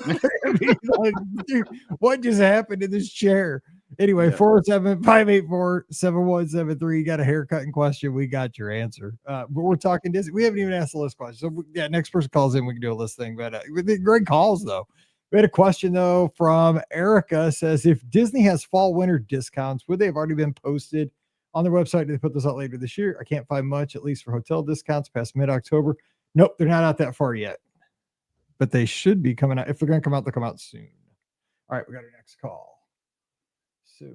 I mean, like, dude, what just happened in this chair? Anyway, Yeah. 407-584-7173. You got a haircutting question? We got your answer. But we're talking Disney. We haven't even asked the list question. So yeah, next person calls in, we can do a list thing. But great calls though. We had a question though from Erica. Says, if Disney has fall winter discounts, would they have already been posted on their website? Did they put this out later this year? I can't find much, at least for hotel discounts past mid-October. Nope, they're not out that far yet. But they should be coming out. If they're going to come out, they'll come out soon. All right, we got our next call. So,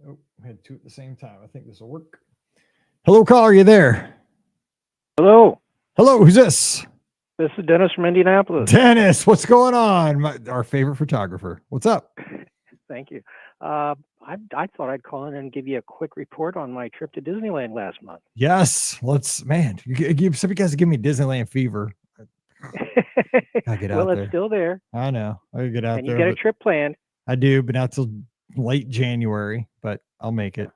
oh, we had two at the same time. I think this will work. Hello, caller, are you there? Hello. Hello, who's this? This is Dennis from Indianapolis. Dennis, what's going on? Our favorite photographer. What's up? Thank you. I thought I'd call in and give you a quick report on my trip to Disneyland last month. Yes, somebody guys give me Disneyland fever. I get out well, there. It's still there. I know. I get out and there. You got a trip planned. I do, but not till late January. But I'll make it.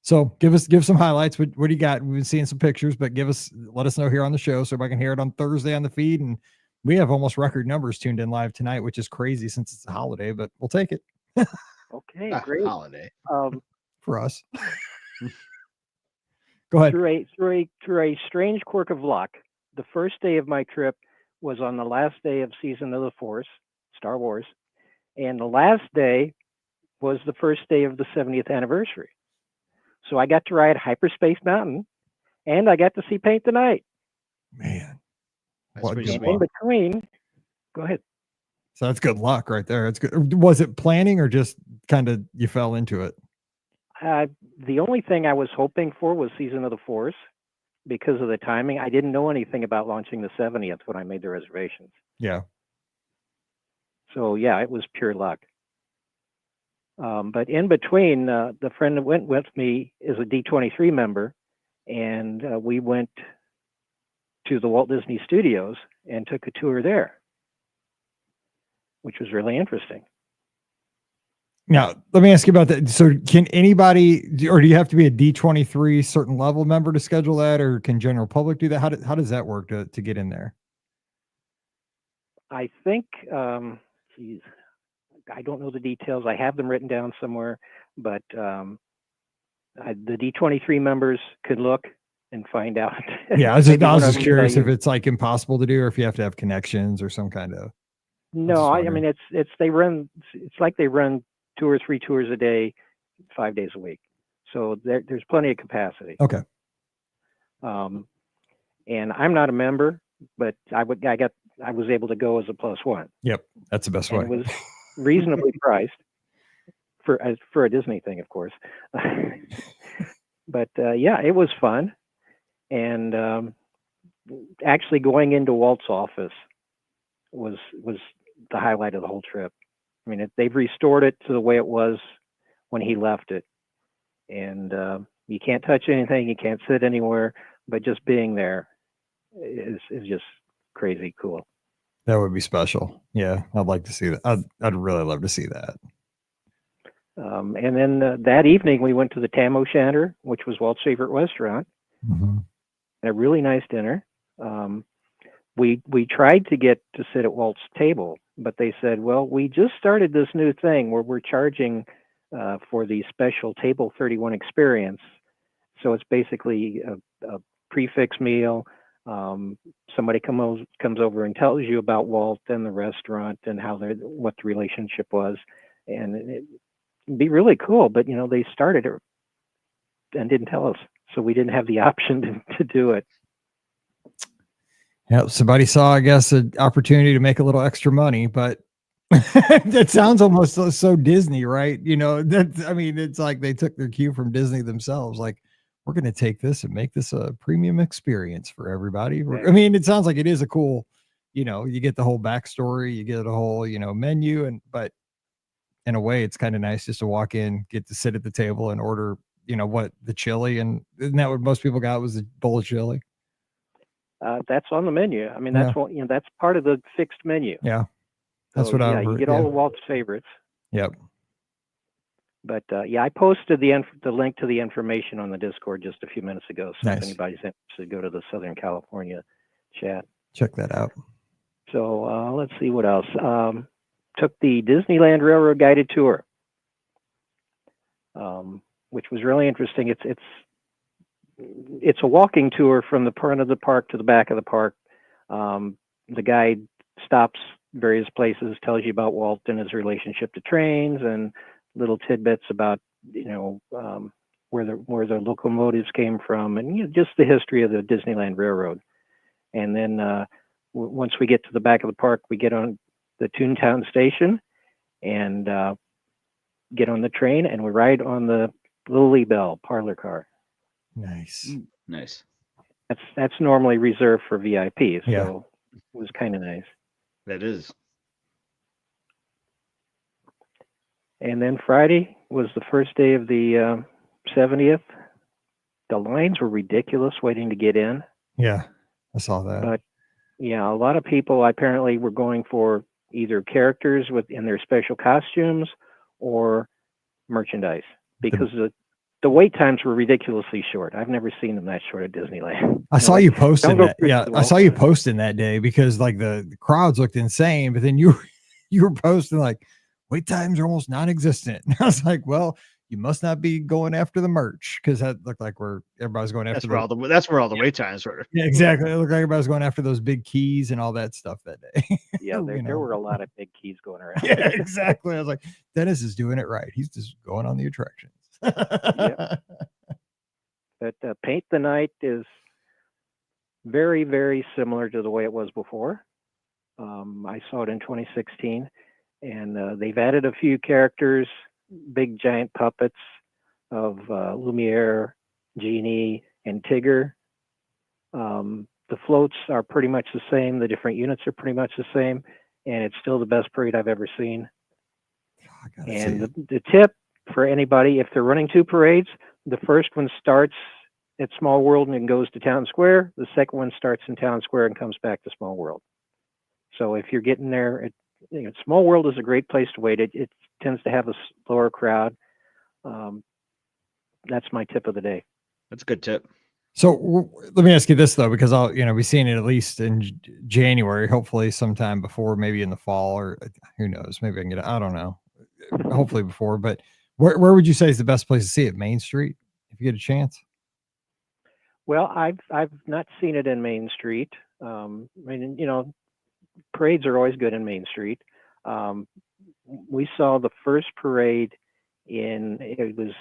So give some highlights. What do you got? We've been seeing some pictures, but let us know here on the show so I can hear it on Thursday on the feed. And we have almost record numbers tuned in live tonight, which is crazy since it's a holiday, but we'll take it. Okay, great. Holiday for us. Go ahead. Through a strange quirk of luck, the first day of my trip was on the last day of Season of the Force, Star Wars, and the last day was the first day of the 70th anniversary. So I got to ride Hyperspace Mountain, and I got to see Paint the Night. Man, in between, go ahead. So that's good luck right there. It's good. Was it planning or just kind of you fell into it? The only thing I was hoping for was Season of the Force because of the timing. I didn't know anything about launching the 70th when I made the reservations. Yeah. So yeah, it was pure luck. But in between, the friend that went with me is a D23 member, and we went to the Walt Disney Studios and took a tour there, which was really interesting. Now, let me ask you about that. So can anybody, or do you have to be a D23 certain level member to schedule that, or can general public do that? How does that work to get in there? I think, I don't know the details. I have them written down somewhere, but the D23 members could look and find out. Yeah, I was just curious if it's like impossible to do, or if you have to have connections or some kind of. No, I mean it's like they run 2 or 3 tours a day, 5 days a week. So there's plenty of capacity. Okay. And I'm not a member, but I was able to go as a +1. Yep, that's the best way. It was reasonably priced for a Disney thing, of course. But yeah, it was fun. And actually going into Walt's office was the highlight of the whole trip. I mean, they've restored it to the way it was when he left it. And you can't touch anything, you can't sit anywhere, but just being there is just crazy cool. That would be special. Yeah, I'd like to see that. I'd really love to see that. And then that evening we went to the Tam O'Shanter, which was Walt's favorite restaurant. Mm-hmm. And a really nice dinner. We tried to get to sit at Walt's table, but they said, well, we just started this new thing where we're charging for the special Table 31 experience. So it's basically a prefix meal. Somebody comes over and tells you about Walt and the restaurant and what the relationship was. And it'd be really cool, but they started it and didn't tell us. So we didn't have the option to do it. Yeah, somebody saw, I guess, an opportunity to make a little extra money, but that sounds almost so Disney, right? It's like they took their cue from Disney themselves. Like, we're going to take this and make this a premium experience for everybody. I mean, it sounds like it is a cool, you get the whole backstory, you get a whole, menu, but in a way, it's kind of nice just to walk in, get to sit at the table and order, the chili, and isn't that what most people got, was a bowl of chili? That's on the menu. I mean, that's that's part of the fixed menu. Yeah, that's what I heard. You get all of Walt's favorites. Yep. But I posted the link to the information on the Discord just a few minutes ago. So nice. If anybody's interested, go to the Southern California chat. Check that out. So let's see what else. Took the Disneyland Railroad guided tour, which was really interesting. It's a walking tour from the front of the park to the back of the park. The guide stops various places, tells you about Walt and his relationship to trains, and little tidbits about where the locomotives came from, and just the history of the Disneyland Railroad. And then once we get to the back of the park, we get on the Toontown station and get on the train, and we ride on the Lily Bell parlor car. Nice. Nice. That's normally reserved for VIPs, Yeah. so it was kind of nice. That is. And then Friday was the first day of the 70th. The lines were ridiculous waiting to get in. Yeah, I saw that. But yeah, a lot of people apparently were going for either characters in their special costumes or merchandise, because the wait times were ridiculously short. I've never seen them that short at Disneyland. I saw you posting that. Yeah, Walt. I saw you posting that day because like the crowds looked insane, but then you were posting like wait times are almost non-existent. And I was like, well, you must not be going after the merch, because that looked like everybody's going after. That's where all the wait times were. Yeah, exactly. It looked like everybody was going after those big keys and all that stuff that day. Yeah, there were a lot of big keys going around. Yeah, exactly. I was like, Dennis is doing it right. He's just going on the attractions. Yep. But Paint the Night is very, very similar to the way it was before. I saw it in 2016, and they've added a few characters, big giant puppets of Lumiere, Genie, and Tigger. The floats are pretty much the same. The different units are pretty much the same, and it's still the best parade I've ever seen. And the tip for anybody, if they're running two parades, the first one starts at Small World and goes to Town Square. The second one starts in Town Square and comes back to Small World. So if you're getting there, Small World is a great place to wait. It tends to have a slower crowd. That's my tip of the day. That's a good tip. So let me ask you this though, because I'll be seeing it at least in January, hopefully sometime before, maybe in the fall, or who knows, maybe I can get it. I don't know. Hopefully before, but where would you say is the best place to see it? Main Street, if you get a chance? Well, I've not seen it in Main Street. Parades are always good in Main Street. We saw the first parade it was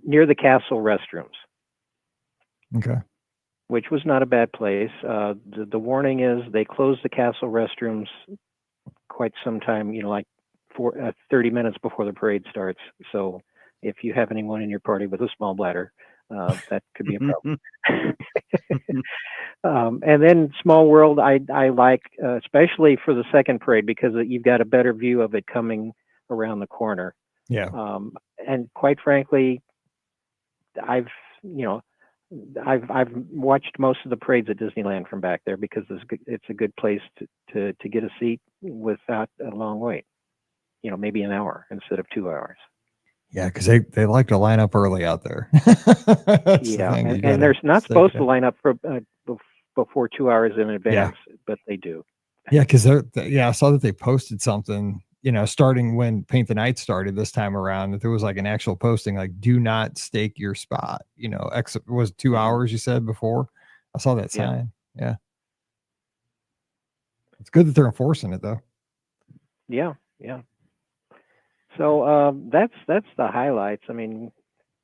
near the castle restrooms. Okay. Which was not a bad place. The warning is they close the castle restrooms quite some time, like 30 minutes before the parade starts. So if you have anyone in your party with a small bladder, that could be a problem. And then Small World, I like, especially for the second parade, because you've got a better view of it coming around the corner. Yeah. And quite frankly, I've watched most of the parades at Disneyland from back there, because it's a good place to get a seat without a long wait. Maybe an hour instead of 2 hours. Yeah, because they like to line up early out there. Yeah, and they're not supposed to line up before 2 hours in advance, but they do. Yeah, because I saw that they posted something, starting when Paint the Night started this time around, that there was like an actual posting like, do not stake your spot. Was 2 hours you said before? I saw that sign. Yeah. It's good that they're enforcing it though. Yeah. So that's the highlights. I mean,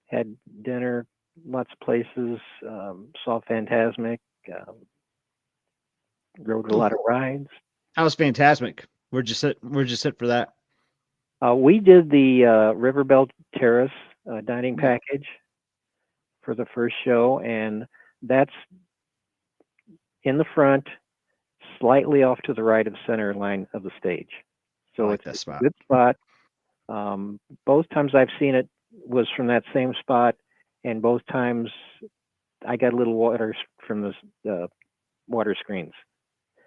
had dinner, lots of places, saw Fantasmic, rode a lot of rides. That was fantastic. Where'd you sit for that? We did the Riverbell Terrace dining package for the first show, and that's in the front, slightly off to the right of center line of the stage. So it's a good spot. Both times I've seen it was from that same spot, and both times I got a little water from the water screens.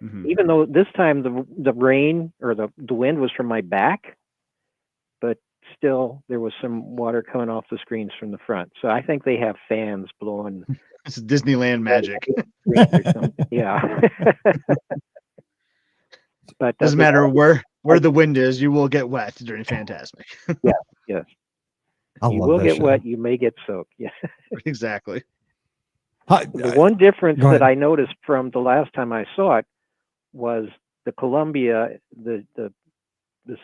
Mm-hmm. Even though this time the rain or the wind was from my back, but still there was some water coming off the screens from the front. So I think they have fans blowing It's Disneyland magic. Yeah. But Doesn't matter where the wind is, you will get wet during Fantasmic. Yes. I You love will that get show. wet. You may get soaked. Yeah. Exactly. The one difference Go ahead. that I noticed from the last time I saw it was the Columbia, the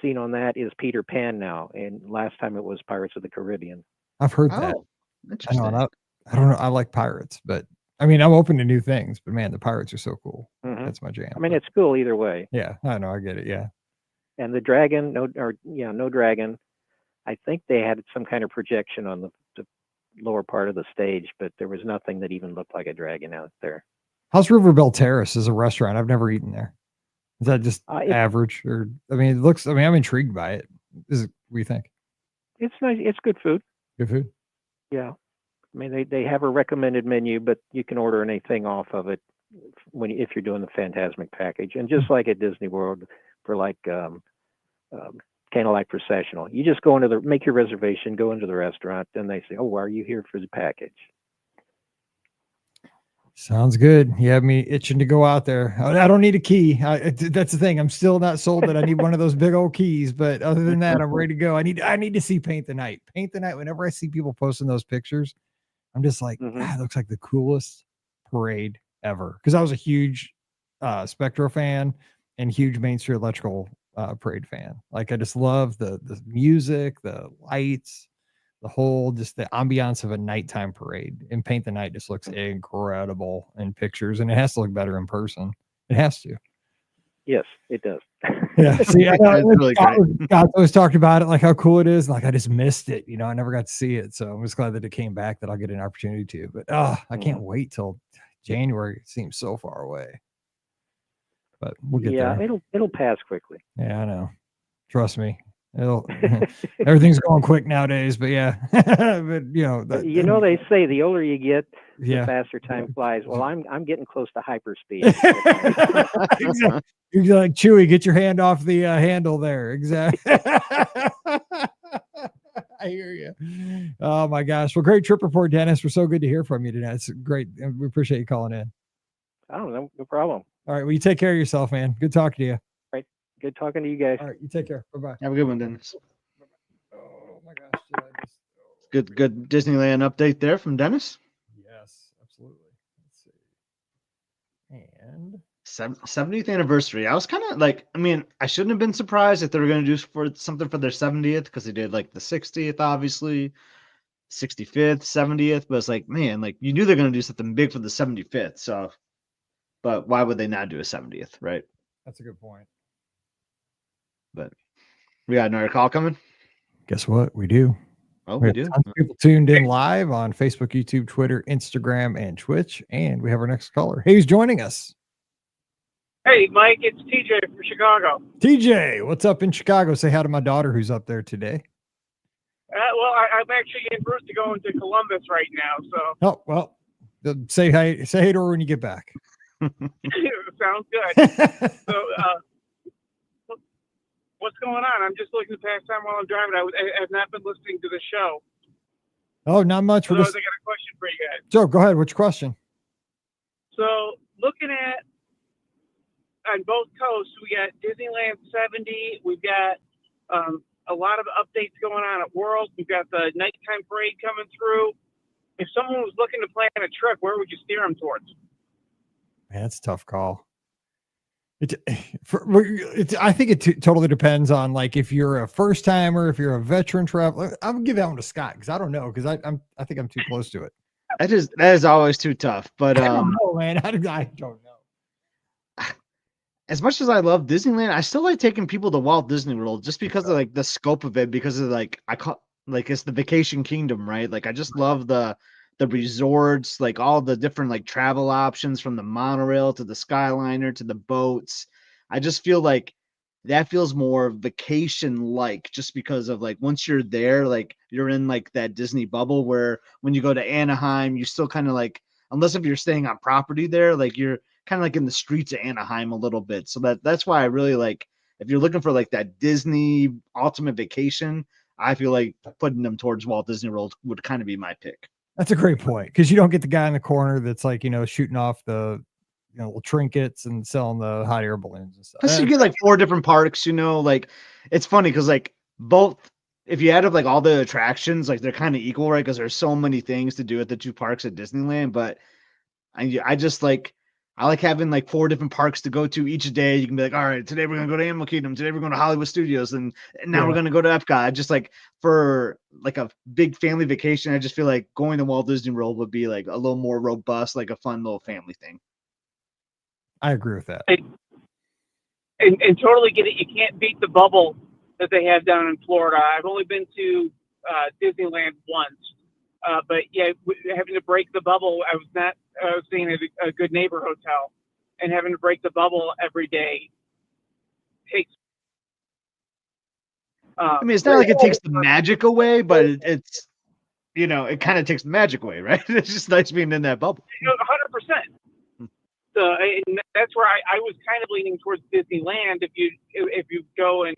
scene on that is Peter Pan now, and last time it was Pirates of the Caribbean. I've heard that. Oh, I interesting. know. I don't know. I like pirates, but I mean, I'm open to new things. But man, the pirates are so cool. Mhm. That's my jam. I mean, it's cool either way. Yeah, I know. I get it. Yeah. And the dragon, no dragon. I think they had some kind of projection on the lower part of the stage, but there was nothing that even looked like a dragon out there. How's Riverbell Terrace as a restaurant? I've never eaten there. Is that just average, or I mean, it looks? I mean, I'm intrigued by it. What do you think? It's nice. It's good food. Good food. Yeah. I mean, they have a recommended menu, but you can order anything off of it if you're doing the Fantasmic package. And just like at Disney World, for like Candlelight Processional, you just go make your reservation, go into the restaurant, then they say, "Oh, are you here for the package?" Sounds good. You have me itching to go out there. I don't need a key. That's the thing. I'm still not sold that I need one of those big old keys. But other than that, I'm ready to go. I need to see Paint the Night. Paint the Night. Whenever I see people posting those pictures, I'm just like, it looks like the coolest parade ever. Because I was a huge Spectro fan and huge Main Street Electrical parade fan. Like, I just love the music, the lights, the whole, just the ambiance of a nighttime parade. And Paint the Night just looks incredible in pictures, and it has to look better in person. It has to. Yes, it does. Yeah, see, I know, It's really great. I always talked about it, like how cool it is. Like, I just missed it. You know, I never got to see it, so I'm just glad that it came back. That I'll get an opportunity to. But I can't wait till January. It seems so far away. But we'll get there. Yeah, it'll pass quickly. Yeah, I know. Trust me. Everything's going quick nowadays, but yeah. But they say the older you get, the faster time flies. Well, I'm getting close to hyperspeed. Exactly. You're like, Chewy, get your hand off the handle there. Exactly. I hear you. Oh my gosh. Well, great trip report, Dennis. We're so good to hear from you tonight. It's great. We appreciate you calling in. I don't know. No problem. All right. Well, you take care of yourself, man. Good talking to you. Right. Good talking to you guys. All right. You take care. Bye-bye. Have a good one, Dennis. Oh my gosh. Good Disneyland update there from Dennis. Yes, absolutely. Let's see. And 70th anniversary. I was kind of like, I mean, I shouldn't have been surprised if they were going to do something for their 70th, because they did like the 60th, obviously, 65th, 70th. But it's like, man, like you knew they're going to do something big for the 75th. So, but why would they not do a 70th, right? That's a good point. But we got another call coming. Guess what? We do. Oh, we do. Tons of people tuned in live on Facebook, YouTube, Twitter, Instagram, and Twitch. And we have our next caller. Hey, who's joining us? Hey, Mike, it's TJ from Chicago. TJ, what's up in Chicago? Say hi to my daughter who's up there today. Well, I'm actually en route to going to Columbus right now, so. Oh, well, say hi to her when you get back. Sounds good. So, what's going on? I'm just looking to pass time while I'm driving. I have not been listening to the show. Oh, not much. So I got a question for you guys. Joe, go ahead. What's your question? So, looking at on both coasts, we got Disneyland 70. We've got a lot of updates going on at World. We've got the nighttime parade coming through. If someone was looking to plan a trip, where would you steer them towards? Man, that's a tough call. I think it totally depends on, like, if you're a first timer, if you're a veteran traveler. I'm gonna give that one to Scott, because I don't know, because I think I'm too close to it. That is always too tough. But I don't know, man. I don't know. As much as I love Disneyland, I still like taking people to Walt Disney World just because of like the scope of it, because of it's the vacation kingdom, right? Like, I just love the resorts, like all the different like travel options, from the monorail to the Skyliner to the boats. I just feel like that feels more vacation like, just because of like, once you're there, like you're in like that Disney bubble, where when you go to Anaheim, you still kind of like, unless if you're staying on property there, like you're kind of like in the streets of Anaheim a little bit. So that's why I really like, if you're looking for like that Disney ultimate vacation, I feel like putting them towards Walt Disney World would kind of be my pick. That's a great point, because you don't get the guy in the corner that's like, shooting off the little trinkets and selling the hot air balloons and stuff. Plus, you get like 4 different parks. Like it's funny because like both, if you add up like all the attractions, like they're kind of equal, right? Because there's so many things to do at the 2 parks at Disneyland. But I just like I like having like 4 different parks to go to each day. You can be like, all right, today we're gonna go to Animal Kingdom, today we're going to Hollywood Studios, and now we're gonna go to Epcot. I just like for like a big family vacation, I just feel like going to Walt Disney World would be like a little more robust, like a fun little family thing. I agree with that. And totally get it. You can't beat the bubble that they have down in Florida. I've only been to Disneyland once, but yeah, having to break the bubble. I was staying at a Good Neighbor hotel, and having to break the bubble every day takes. I mean, it's not like it takes the magic away, but it's it kind of takes the magic away, right? It's just nice being in that bubble. 100%. So, and that's where I was kind of leaning towards Disneyland. If you go and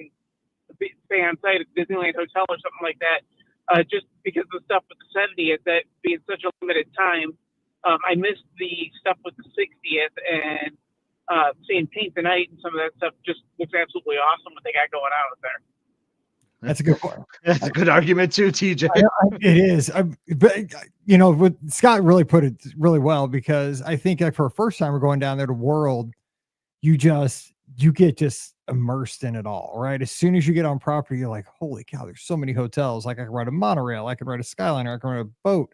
stay on site at Disneyland Hotel or something like that, just because of the stuff with the 70th, that being such a limited time, I missed the stuff with the 60th, and seeing Paint the Night and some of that stuff just looks absolutely awesome what they got going on up there. That's a good point. That's a good argument too, TJ. It is. But Scott really put it really well, because I think like for a first time we're going down there to World, you get just immersed in it all, right? As soon as you get on property, you're like, holy cow, there's so many hotels. Like I can ride a monorail, I can ride a Skyliner, I can ride a boat,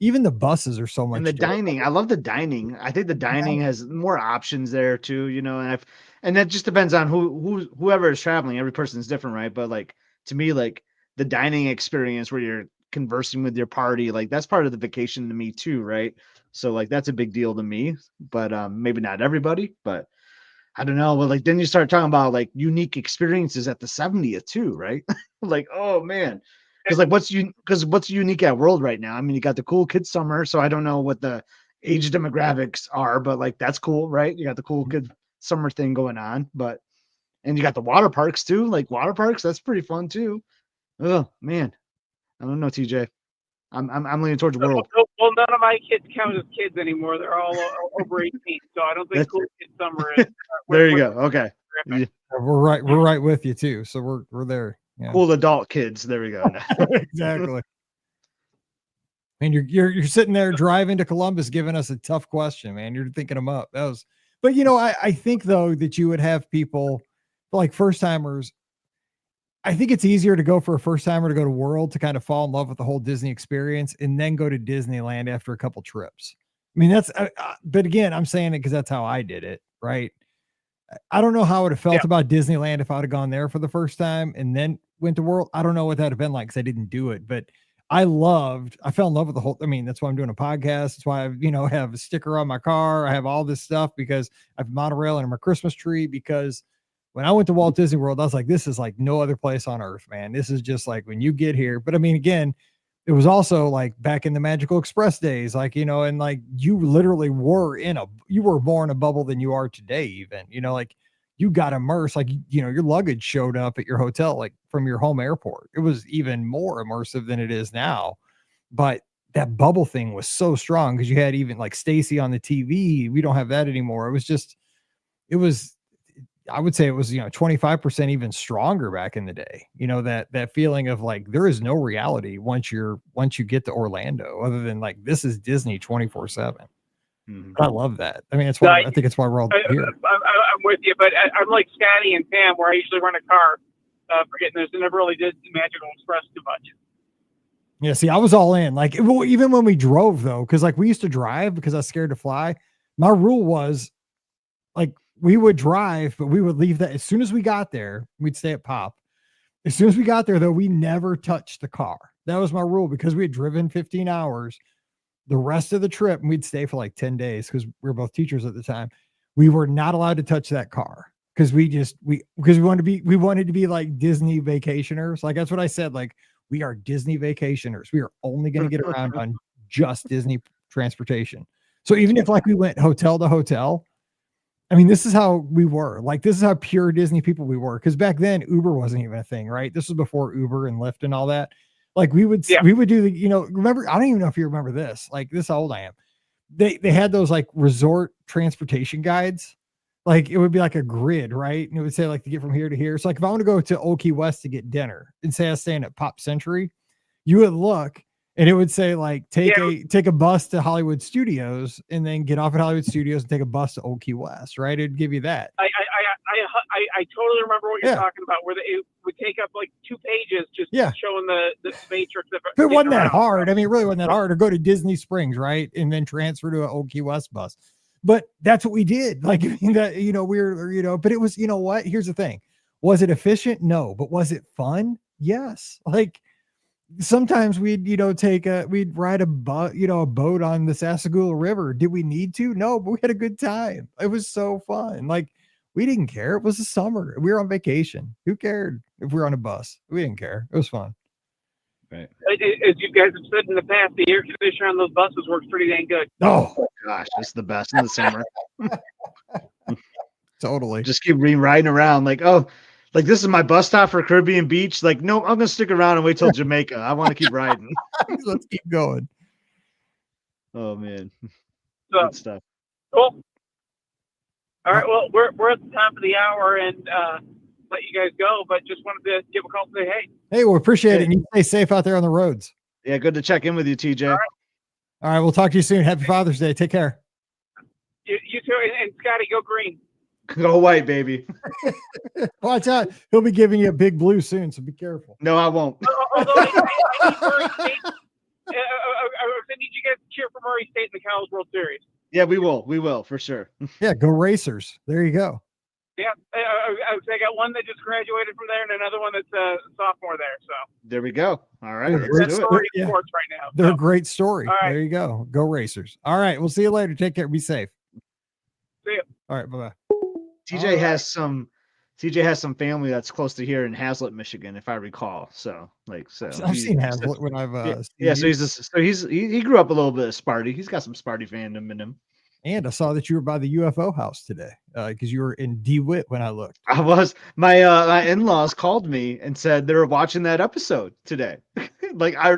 even the buses are so much. And the dining, I love the dining. I think the dining has more options there too, and that just depends on whoever is traveling. Every person's different, right? But like to me, like the dining experience where you're conversing with your party, like that's part of the vacation to me too, right? So like that's a big deal to me, but maybe not everybody, but I don't know. But like then you start talking about like unique experiences at the 70th too, right? Like, oh man. Because like what's unique at World right now? I mean, you got the cool kids summer, so I don't know what the age demographics are, but like that's cool, right? You got the cool kid summer thing going on, and you got the water parks too. Like water parks, that's pretty fun too. Oh man, I don't know, TJ. I'm leaning towards World. Well, none of my kids count as kids anymore. They're all over 18, so I don't think cool kid summer is. There you go. Okay, yeah, we're right with you too. So we're there. Yeah. Cool adult kids. There we go. Exactly. And you're sitting there driving to Columbus, giving us a tough question, man. You're thinking them up. But I think though that you would have people like first timers. I think it's easier to go for a first timer to go to World to kind of fall in love with the whole Disney experience and then go to Disneyland after a couple trips. I mean, but again, I'm saying it because that's how I did it, right? I don't know how I would have felt about Disneyland if I would have gone there for the first time and then went to World. I don't know what that would have been like because I didn't do it, but I fell in love with the whole, I mean, that's why I'm doing a podcast. That's why I have a sticker on my car. I have all this stuff because I have monorail and my Christmas tree, because when I went to Walt Disney World, I was like, this is like no other place on earth, man. This is just like when you get here. But I mean, again, it was also like back in the Magical Express days, like, and like you literally were more in a bubble than you are today, even, like you got immersed, like, your luggage showed up at your hotel, like from your home airport. It was even more immersive than it is now. But that bubble thing was so strong because you had even like Stacy on the TV. We don't have that anymore. I would say it was, 25% even stronger back in the day, that feeling of like, there is no reality once you get to Orlando other than like, this is Disney 24/7. Mm-hmm. I love that. I mean, it's why I think it's why we're all here. I'm with you, but I'm like Scotty and Pam, where I usually rent a car, forgetting this, and never really did Magical Express too much. Yeah. See, I was all in, like, even when we drove though, cause like we used to drive because I was scared to fly. My rule was like, we would drive, but we would leave that as soon as we got there. We'd stay at Pop. As soon as we got there, though, we never touched the car. That was my rule because we had driven 15 hours. The rest of the trip, and we'd stay for like 10 days because we were both teachers at the time. We were not allowed to touch that car because we wanted to be like Disney vacationers. Like that's what I said. Like we are Disney vacationers. We are only going to get around on just Disney transportation. So even if like we went hotel to hotel, I mean, this is how we were. Like, this is how pure Disney people we were. Because back then, Uber wasn't even a thing, right? This was before Uber and Lyft and all that. Like we would do the, remember, I don't even know if you remember this, like this is how old I am. They had those like resort transportation guides. Like it would be like a grid, right? And it would say like to get from here to here. So like if I want to go to Old Key West to get dinner and say I was staying at Pop Century, you would look and it would say like take a bus to Hollywood Studios and then get off at Hollywood Studios and take a bus to Old Key West, right? It'd give you that. I totally remember what you're talking about, where it would take up like 2 pages just showing the matrix of it. Wasn't that hard. I mean, it really wasn't that hard. Or go to Disney Springs, right? And then transfer to an Old Key West bus. But that's what we did. Like, that, but it was, you know what? Here's the thing. Was it efficient? No. But was it fun? Yes. Like sometimes we'd, we'd ride a boat on the Sassagoula River. Did we need to? No, but we had a good time. It was so fun. Like we didn't care. It was the summer. We were on vacation. Who cared if we were on a bus? We didn't care. It was fun. Right. As you guys have said in the past, the air conditioner on those buses works pretty dang good. Oh gosh, it's the best in the summer. Totally. Just keep riding around like, oh, like this is my bus stop for Caribbean Beach. Like, no, I'm gonna stick around and wait till Jamaica. I want to keep riding. Let's keep going. Oh man, so, good stuff. Cool. All right, well, we're at the top of the hour and let you guys go, but just wanted to give a call and say hey. Hey, we appreciate it. And you stay safe out there on the roads. Yeah, good to check in with you, TJ. All right, we'll talk to you soon. Happy Father's Day. Take care. You too, and Scotty, go green. Go white, baby. Watch out. He'll be giving you a big blue soon, so be careful. No, I won't. Although I need you guys to cheer for Murray State in the College World Series. Yeah, we will for sure. Yeah, go Racers. There you go. Yeah, I got one that just graduated from there and another one that's a sophomore there. So there we go. All right, let's do it. Sports right now. They're a great story. All right. There you go. Go Racers. All right, we'll see you later. Take care. Be safe. See you. All right, bye-bye. TJ has some family that's close to here in Hazlet, Michigan, if I recall. So I've seen Hazlet when I've so he grew up a little bit of Sparty. He's got some Sparty fandom in him. And I saw that you were by the UFO house today because you were in DeWitt when I looked. I was. My in-laws called me and said they were watching that episode today.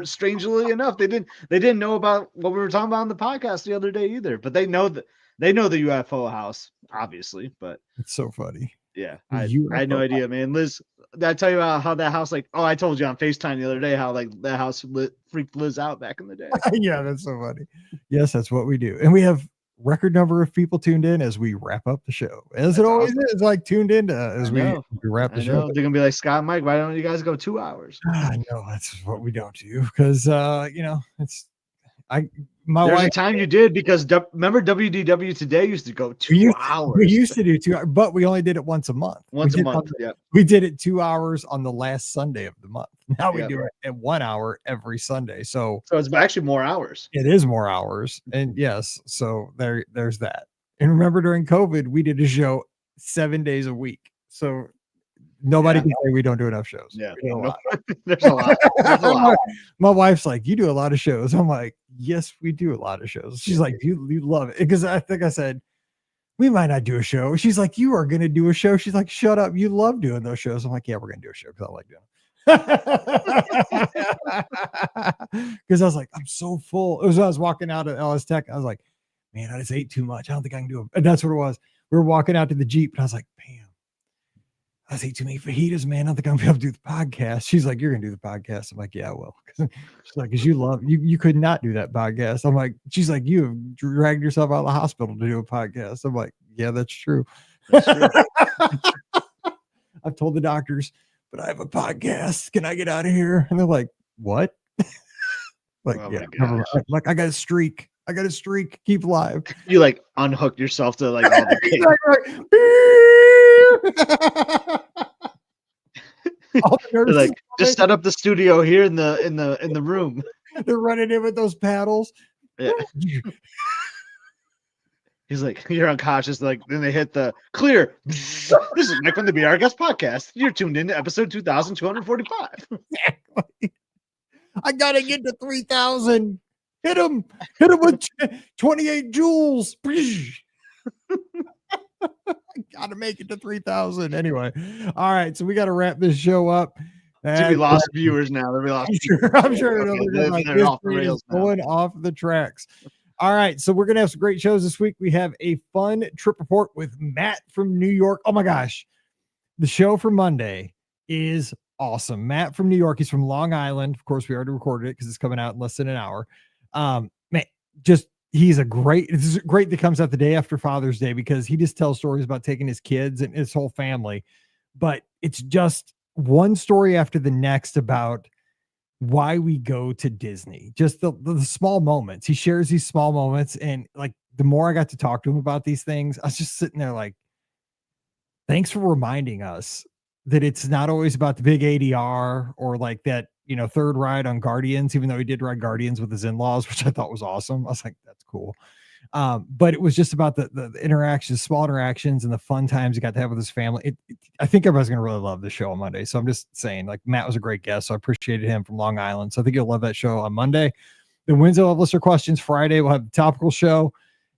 Strangely enough, they didn't know about what we were talking about on the podcast the other day either. But they know the UFO house, obviously. But it's so funny. Yeah, I had no idea, man. Liz, did I tell you about how that house, I told you on FaceTime the other day how that house freaked Liz out back in the day. Yeah, that's so funny. Yes, that's what we do. And we have record number of people tuned in as we wrap up the show. That's it always awesome. Is, like tuned in as we wrap the show. They're gonna be like, Scott and Mike, why don't you guys go 2 hours? I know that's what we don't do because it's There's a time you did because remember WDW today used to go 2 hours. We used to do 2 hours, but we only did it once a month. Yeah. We did it 2 hours on the last Sunday of the month. Now we do it at 1 hour every Sunday. So it's actually more hours. It is more hours. And yes, so there's that. And remember during COVID, we did a show 7 days a week. So nobody can say we don't do enough shows. Yeah, there's a lot. There's a lot. My wife's like, you do a lot of shows. I'm like, yes, we do a lot of shows. She's like, you love it. Because I think I said, we might not do a show. She's like, you are going to do a show. She's like, shut up. You love doing those shows. I'm like, yeah, we're going to do a show because I like doing it. Because I was like, I'm so full. It was when I was walking out of LS Tech. I was like, man, I just ate too much. I don't think I can do it. And that's what it was. We were walking out to the Jeep and I was like, bam. I was eating too many fajitas, man. I don't think I'm gonna be able to do the podcast. She's like, you're gonna do the podcast. I'm like, yeah, I will. She's like, because you could not do that podcast. I'm like, she's like, you have dragged yourself out of the hospital to do a podcast. I'm like, yeah, that's true. That's true. I've told the doctors, but I have a podcast. Can I get out of here? And they're like, what? Like, oh yeah, like I got a streak. Keep alive. You like unhooked yourself to like all the like just set up the studio here in the room. They're running in with those paddles. Yeah. He's like, you're unconscious. Like, then they hit the clear. This is Mike from the BR Guest Podcast. You're tuned in to episode 2245. Exactly. I gotta get to 3,000. Hit him with 28 joules. I gotta make it to 3,000 anyway. All right, so we got to wrap this show up. It's we lost viewers now. We lost. I'm sure they're off the rails now. Going off the tracks. All right, so we're gonna have some great shows this week. We have a fun trip report with Matt from New York. Oh my gosh, the show for Monday is awesome. Matt from New York. He's from Long Island. Of course, we already recorded it because it's coming out in less than an hour. Man, he's a great. It's great that comes out the day after Father's Day because he just tells stories about taking his kids and his whole family. But it's just one story after the next about why we go to Disney, just the small moments. He shares these small moments. And like, the more I got to talk to him about these things, I was just sitting there like, thanks for reminding us that it's not always about the big ADR or like that, third ride on Guardians, even though he did ride Guardians with his in-laws, which I thought was awesome. I was like, that's cool. But it was just about the interactions, small interactions, and the fun times he got to have with his family. I think everybody's going to really love the show on Monday. So I'm just saying, like, Matt was a great guest. So I appreciated him from Long Island. So I think you'll love that show on Monday. Then Wednesday, we'll have listener questions. Friday, we'll have the topical show,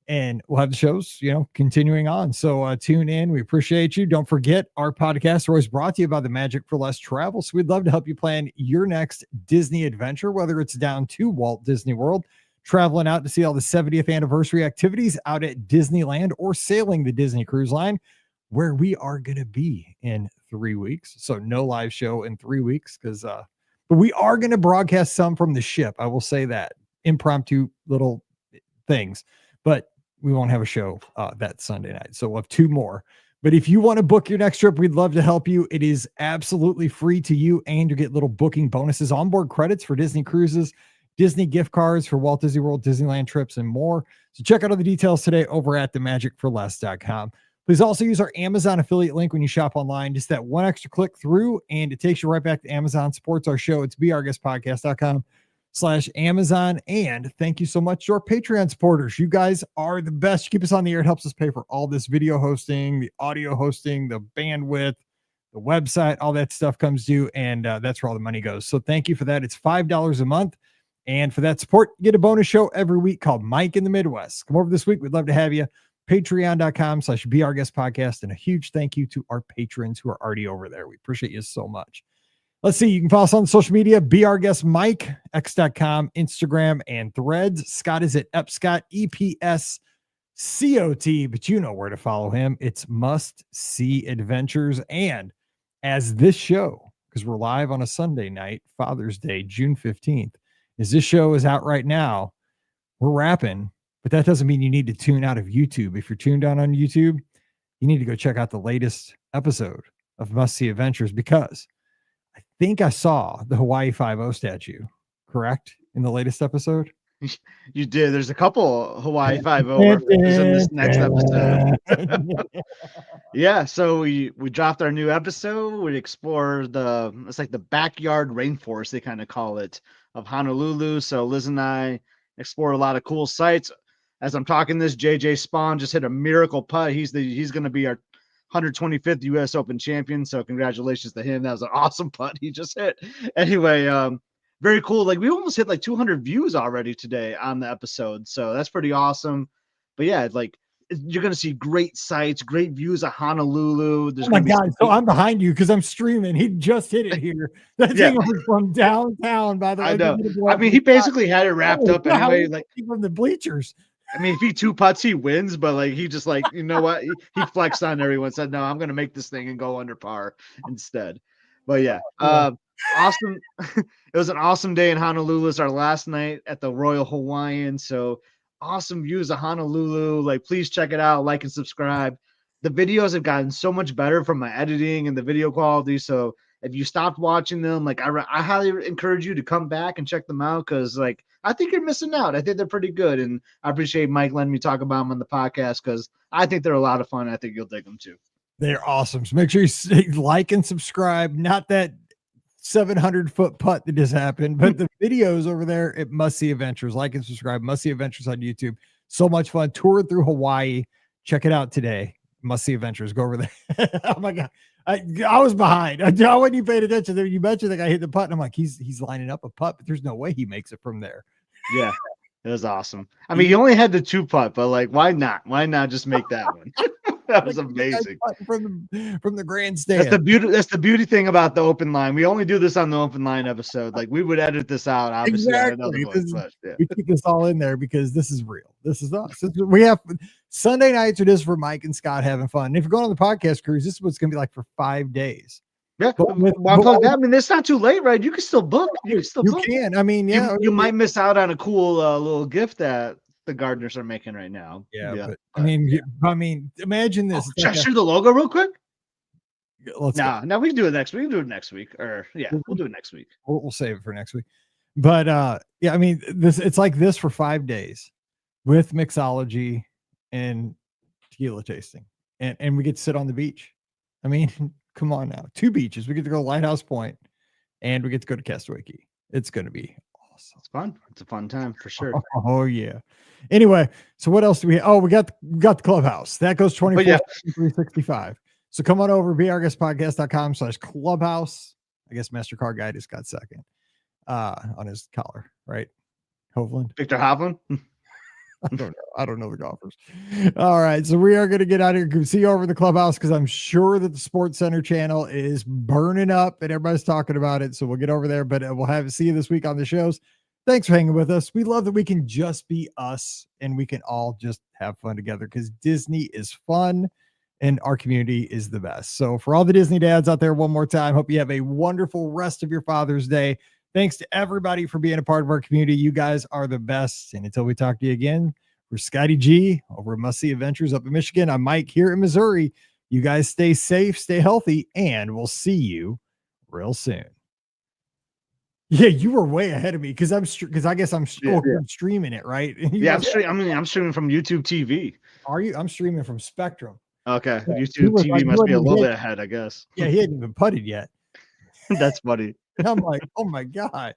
and we'll have the shows, continuing on. So tune in. We appreciate you. Don't forget, our podcasts are always brought to you by the Magic for Less Travel. So we'd love to help you plan your next Disney adventure, whether it's down to Walt Disney World, traveling out to see all the 70th anniversary activities out at Disneyland, or sailing the Disney Cruise Line, where we are going to be in 3 weeks. So no live show in 3 weeks but we are going to broadcast some from the ship. I will say that, impromptu little things, but we won't have a show that Sunday night. So we'll have 2 more. But if you want to book your next trip, we'd love to help you. It is absolutely free to you, and you get little booking bonuses, onboard credits for Disney cruises, Disney gift cards for Walt Disney World, Disneyland trips, and more. So check out all the details today over at themagicforless.com. Please also use our Amazon affiliate link when you shop online. Just that one extra click through, and it takes you right back to Amazon. Supports our show. It's beourguestpodcast.com/Amazon. And thank you so much to our Patreon supporters. You guys are the best. You keep us on the air. It helps us pay for all this video hosting, the audio hosting, the bandwidth, the website, all that stuff comes due, and that's where all the money goes. So thank you for that. It's $5 a month. And for that support, you get a bonus show every week called Mike in the Midwest. Come over this week. We'd love to have you. Patreon.com/BeOurGuestPodcast. And a huge thank you to our patrons who are already over there. We appreciate you so much. Let's see. You can follow us on social media. Be Our Guest Mike, X.com, Instagram, and Threads. Scott is at Epscott, EPSCOT, but you know where to follow him. It's Must See Adventures. And as this show, because we're live on a Sunday night, Father's Day, June 15th, as this show is out right now, we're wrapping, but that doesn't mean you need to tune out of YouTube. If you're tuned on YouTube, you need to go check out the latest episode of Must See Adventures, because I think I saw the Hawaii Five-0 statue, correct? In the latest episode? You did. There's a couple Hawaii Five-0 references in this next episode. Yeah, so we dropped our new episode. We explore it's like the backyard rainforest, they kind of call it, of Honolulu. So Liz and I explore a lot of cool sites. As I'm talking this, JJ Spawn just hit a miracle putt. He's going to be our 125th U.S. Open champion. So congratulations to him. That was an awesome putt he just hit. Anyway, very cool. Like, we almost hit like 200 views already today on the episode. So that's pretty awesome. But yeah, like, you're going to see great sights, great views of Honolulu. Oh my God. So I'm behind you because I'm streaming. He just hit it here. That thing was from downtown, by the way. I know. I mean, he basically had it wrapped up anyway. Like, from the bleachers. I mean, if he 2 putts, he wins, but like, he just like, you know what? He flexed on everyone, said, no, I'm going to make this thing and go under par instead. But yeah, awesome. It was an awesome day in Honolulu. It's our last night at the Royal Hawaiian. So awesome views of Honolulu. Like, please check it out, like and subscribe. The videos have gotten so much better from my editing and the video quality. So if you stopped watching them, like, I highly encourage you to come back and check them out, because like, I think you're missing out. I think they're pretty good, and I appreciate Mike letting me talk about them on the podcast, because I think they're a lot of fun. I think you'll dig them too. They're awesome. So make sure you like and subscribe. Not that 700-foot putt that just happened, but the videos over there at Must See Adventures. Like and subscribe. Must See Adventures on YouTube. So much fun. Toured through Hawaii. Check it out today. Must See Adventures. Go over there. Oh my God. I was behind. I wasn't even paying attention. You mentioned the guy hit the putt, and I'm like, he's lining up a putt, but there's no way he makes it from there. Yeah, it was awesome. I mean, he only had the 2 putt, but like, why not? Why not just make that one? That was amazing. From the grandstand. That's the beauty thing about the open line. We only do this on the open line episode. Like we would edit this out, obviously, on another one. But, yeah. We keep this all in there because this is real. This is us. We have Sunday nights are just for Mike and Scott having fun. And if you're going on the podcast cruise, this is what it's going to be like for 5 days. Yeah, I mean, it's not too late, right? You can still book. You can. I mean, yeah, you might miss out on a cool little gift that the gardeners are making right now. Yeah. But I mean, imagine this. Should I share the logo real quick? Let's no, we can do it next week. We can do it next week, or we'll do it next week. We'll save it for next week. But yeah, I mean, it's like this for 5 days with mixology and tequila tasting, and we get to sit on the beach. I mean, come on now, 2 beaches. We get to go to Lighthouse Point, and we get to go to Castaway Key. It's going to be awesome. It's fun. It's a fun time for sure. Oh yeah. Anyway, so what else do we? Oh, we got the clubhouse that goes 24/365. So come on over, beourguestpodcast.com/clubhouse. I guess MasterCard Guy just got second on his collar, right? Hovland. Victor Hovland. I don't know the golfers. All right. So we are going to get out of here. See you over the clubhouse because I'm sure that the Sports Center channel is burning up and everybody's talking about it. So we'll get over there, but we'll see you this week on the shows. Thanks for hanging with us. We love that we can just be us and we can all just have fun together because Disney is fun and our community is the best. So for all the Disney dads out there, one more time, hope you have a wonderful rest of your Father's Day. Thanks to everybody for being a part of our community. You guys are the best. And until we talk to you again, we're Scotty G over at Must See Adventures up in Michigan. I'm Mike here in Missouri. You guys stay safe, stay healthy, and we'll see you real soon. Yeah, you were way ahead of me because I guess I'm streaming it, right? I'm streaming from YouTube TV. Are you? I'm streaming from Spectrum. Okay, yeah, YouTube TV must be a little bit ahead, I guess. Yeah, he hadn't even putted yet. That's funny. I'm like, oh my god!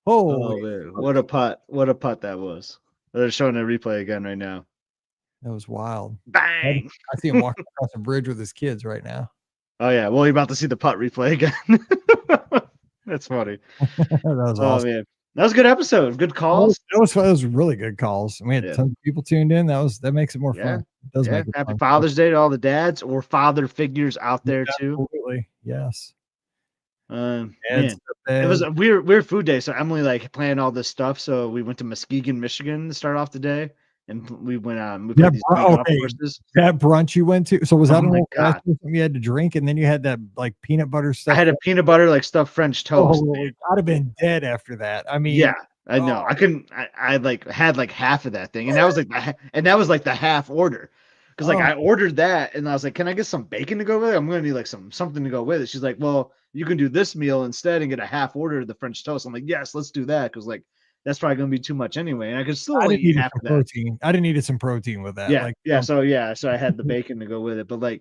Oh man, what a putt! What a putt that was. They're showing a replay again right now. That was wild. Bang! I see him walking across the bridge with his kids right now. Oh yeah, well, you're about to see the putt replay again. That's funny. That was awesome. Man, that was a good episode. Good calls. That was really good calls. We had tons of people tuned in. That makes it more fun. It does make it Happy fun. Father's Day to all the dads or father figures out there too. Absolutely, yes. Man, it was a weird food day. So Emily planned all this stuff. So we went to Muskegon, Michigan to start off the day, and we went out. That brunch you went to. So was that something you had to drink, and then you had that peanut butter stuff? I had a peanut butter stuffed French toast. I'd have been dead after that. I mean, yeah, I know. I couldn't. I had half of that thing, and that was the half order. Because I ordered that and I was like, can I get some bacon to go with it? I'm gonna need something to go with it. She's like, well, you can do this meal instead and get a half order of the French toast. I'm like, yes, let's do that because that's probably gonna be too much anyway. And I could still only eat half of that. Protein. I didn't need some protein with that. So I had the bacon to go with it. But what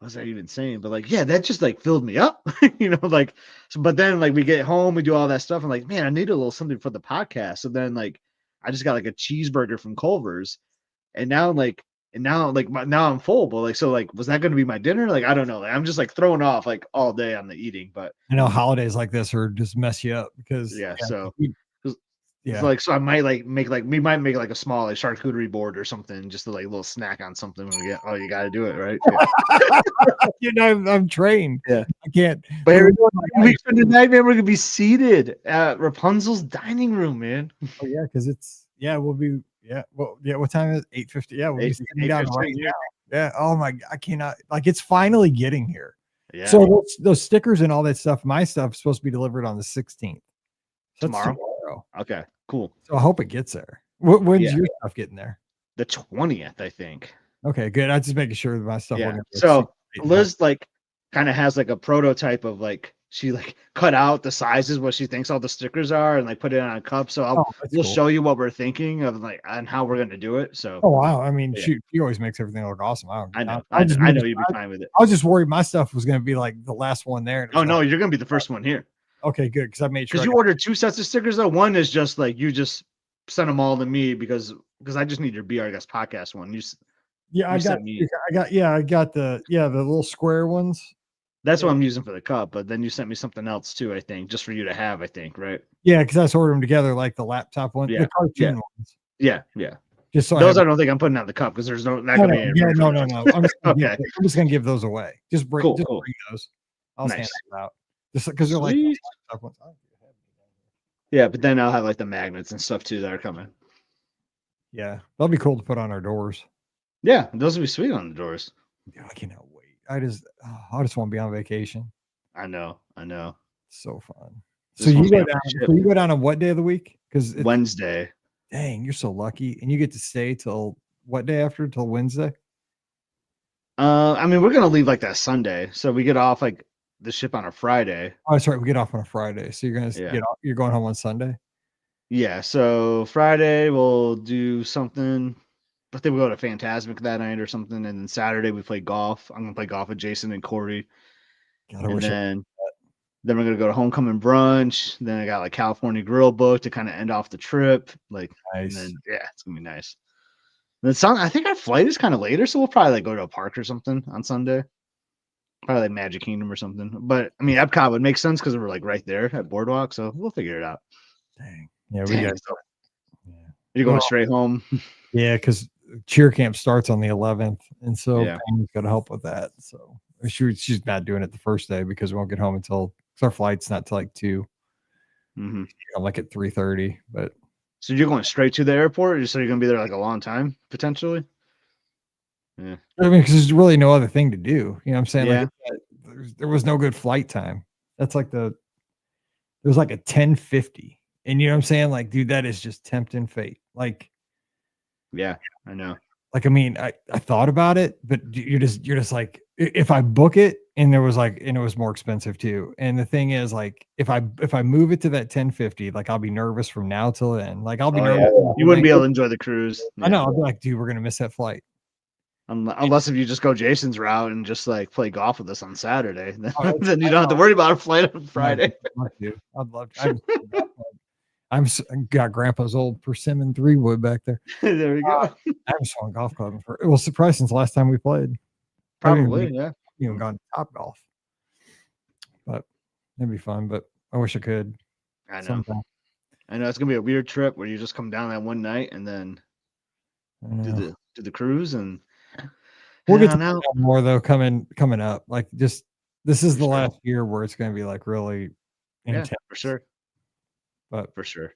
was I even saying? But that just filled me up, So, but then we get home, we do all that stuff. I'm like, man, I need a little something for the podcast. So then I just got a cheeseburger from Culver's, and now now I'm full, but was that going to be my dinner? I don't know. I'm just throwing off all day on the eating, but I know holidays like this are just mess you up because so I might make we might make a small charcuterie board or something, just a little snack on something when we get. Oh, you got to do it, right? Yeah. I'm trained. Yeah, I can't. But every week for the night, man, we're gonna be seated at Rapunzel's dining room, man. Oh yeah, because we'll be. Yeah. Well, yeah. What time is it? 8:50? Yeah. We'll be sitting down right now. Yeah. Oh my, I cannot. It's finally getting here. Yeah. So those stickers and all that stuff, my stuff is supposed to be delivered on the 16th. Tomorrow. Okay. Cool. So I hope it gets there. When's your stuff getting there? The 20th, I think. Okay, good. I'm just making sure that my stuff. Yeah. So Liz kind of has a prototype of she cut out the sizes what she thinks all the stickers are and put it on a cup. So we'll show you what we're thinking of and how we're gonna do it. So wow, I mean, shoot, she always makes everything look awesome. I know you'd be fine with it. I was just worried my stuff was gonna be the last one there. Oh no, you're gonna be the first one here. Okay, good, because I made sure. Because you ordered 2 sets of stickers though. One is just you just sent them all to me because I just need your Be Our Guest podcast one. I got the little square ones. That's what I'm using for the cup, but then you sent me something else too, I think, just for you to have, I think, right? Yeah, because I ordered them together the laptop one, the cartoon ones. Yeah. Just so those I don't think I'm putting out the cup because there's not gonna be any. Yeah, no. I'm just gonna give those away. Just bring Cool. bring those. I'll Nice. stand them out. Just because they're like Sweet. Yeah, but then I'll have like the magnets and stuff too that are coming. Yeah, that'll be cool to put on our doors. Yeah, those would be sweet on the doors. Yeah, I cannot wait. I just want to be on vacation. I know. So fun. Just So wanna you be go on down. the ship. So you go down on what day of the week? Because Wednesday. dang, you're so lucky, and you get to stay till what day after? Till Wednesday. I mean, we're gonna leave like that Sunday, so we get off like the ship on a Friday. Oh, that's right. We get off on a Friday, so you're gonna Yeah. get off. You're going home on Sunday. Yeah, so Friday we'll do something. I think we go to Phantasmic that night or something, and then Saturday we play golf. I'm gonna play golf with Jason and Corey, God, I and wish. then we're gonna go to homecoming brunch. Then I got like California Grill booked to kind of end off the trip. Like, Nice. and then yeah, it's gonna be nice. And then I think our flight is kind of later, so we'll probably like go to a park or something on Sunday. Probably like Magic Kingdom or something. But I mean, Epcot would make sense because we're like right there at Boardwalk, so we'll figure it out. Dang. Yeah, Dang, we got. so Yeah. you're going straight home. Yeah, because cheer camp starts on the 11th, and so Yeah. Pam's got to help with that. So she's not doing it the first day because we won't get home until our flight's not till like 2. Mm-hmm. Like at 3:30. But So you're going straight to the airport, or so you're gonna be there like a long time potentially? Yeah. I mean, because there's really no other thing to do. You know what I'm saying? Yeah. Like there was no good flight time. That's like there's like a 10:50, and you know what I'm saying? Like, dude, that is just tempting fate. Like, Yeah, I know. I mean, I thought about it, but you're just like, if I book it and it was more expensive too. And the thing is, like, if I move it to that 10:50, like I'll be nervous from now till then. Like I'll be nervous. You wouldn't be able to enjoy the cruise. I know. I'll be like, dude, we're gonna miss that flight. Unless if you just go Jason's route and just like play golf with us on Saturday, then you don't have to worry about a flight on Friday. I'd love to. I'm got Grandpa's old persimmon 3-wood back there. There we go. I haven't swung golf club for it was surprised since the last time we played. Probably, yeah. Even gone to Top Golf, but it'd be fun. But I wish I could. I know. Sometime. I know it's gonna be a weird trip where you just come down that one night and then do the cruise and we'll get to out. more though coming up. Like this is the last year where it's going to be like really intense. Yeah, for sure. But for sure.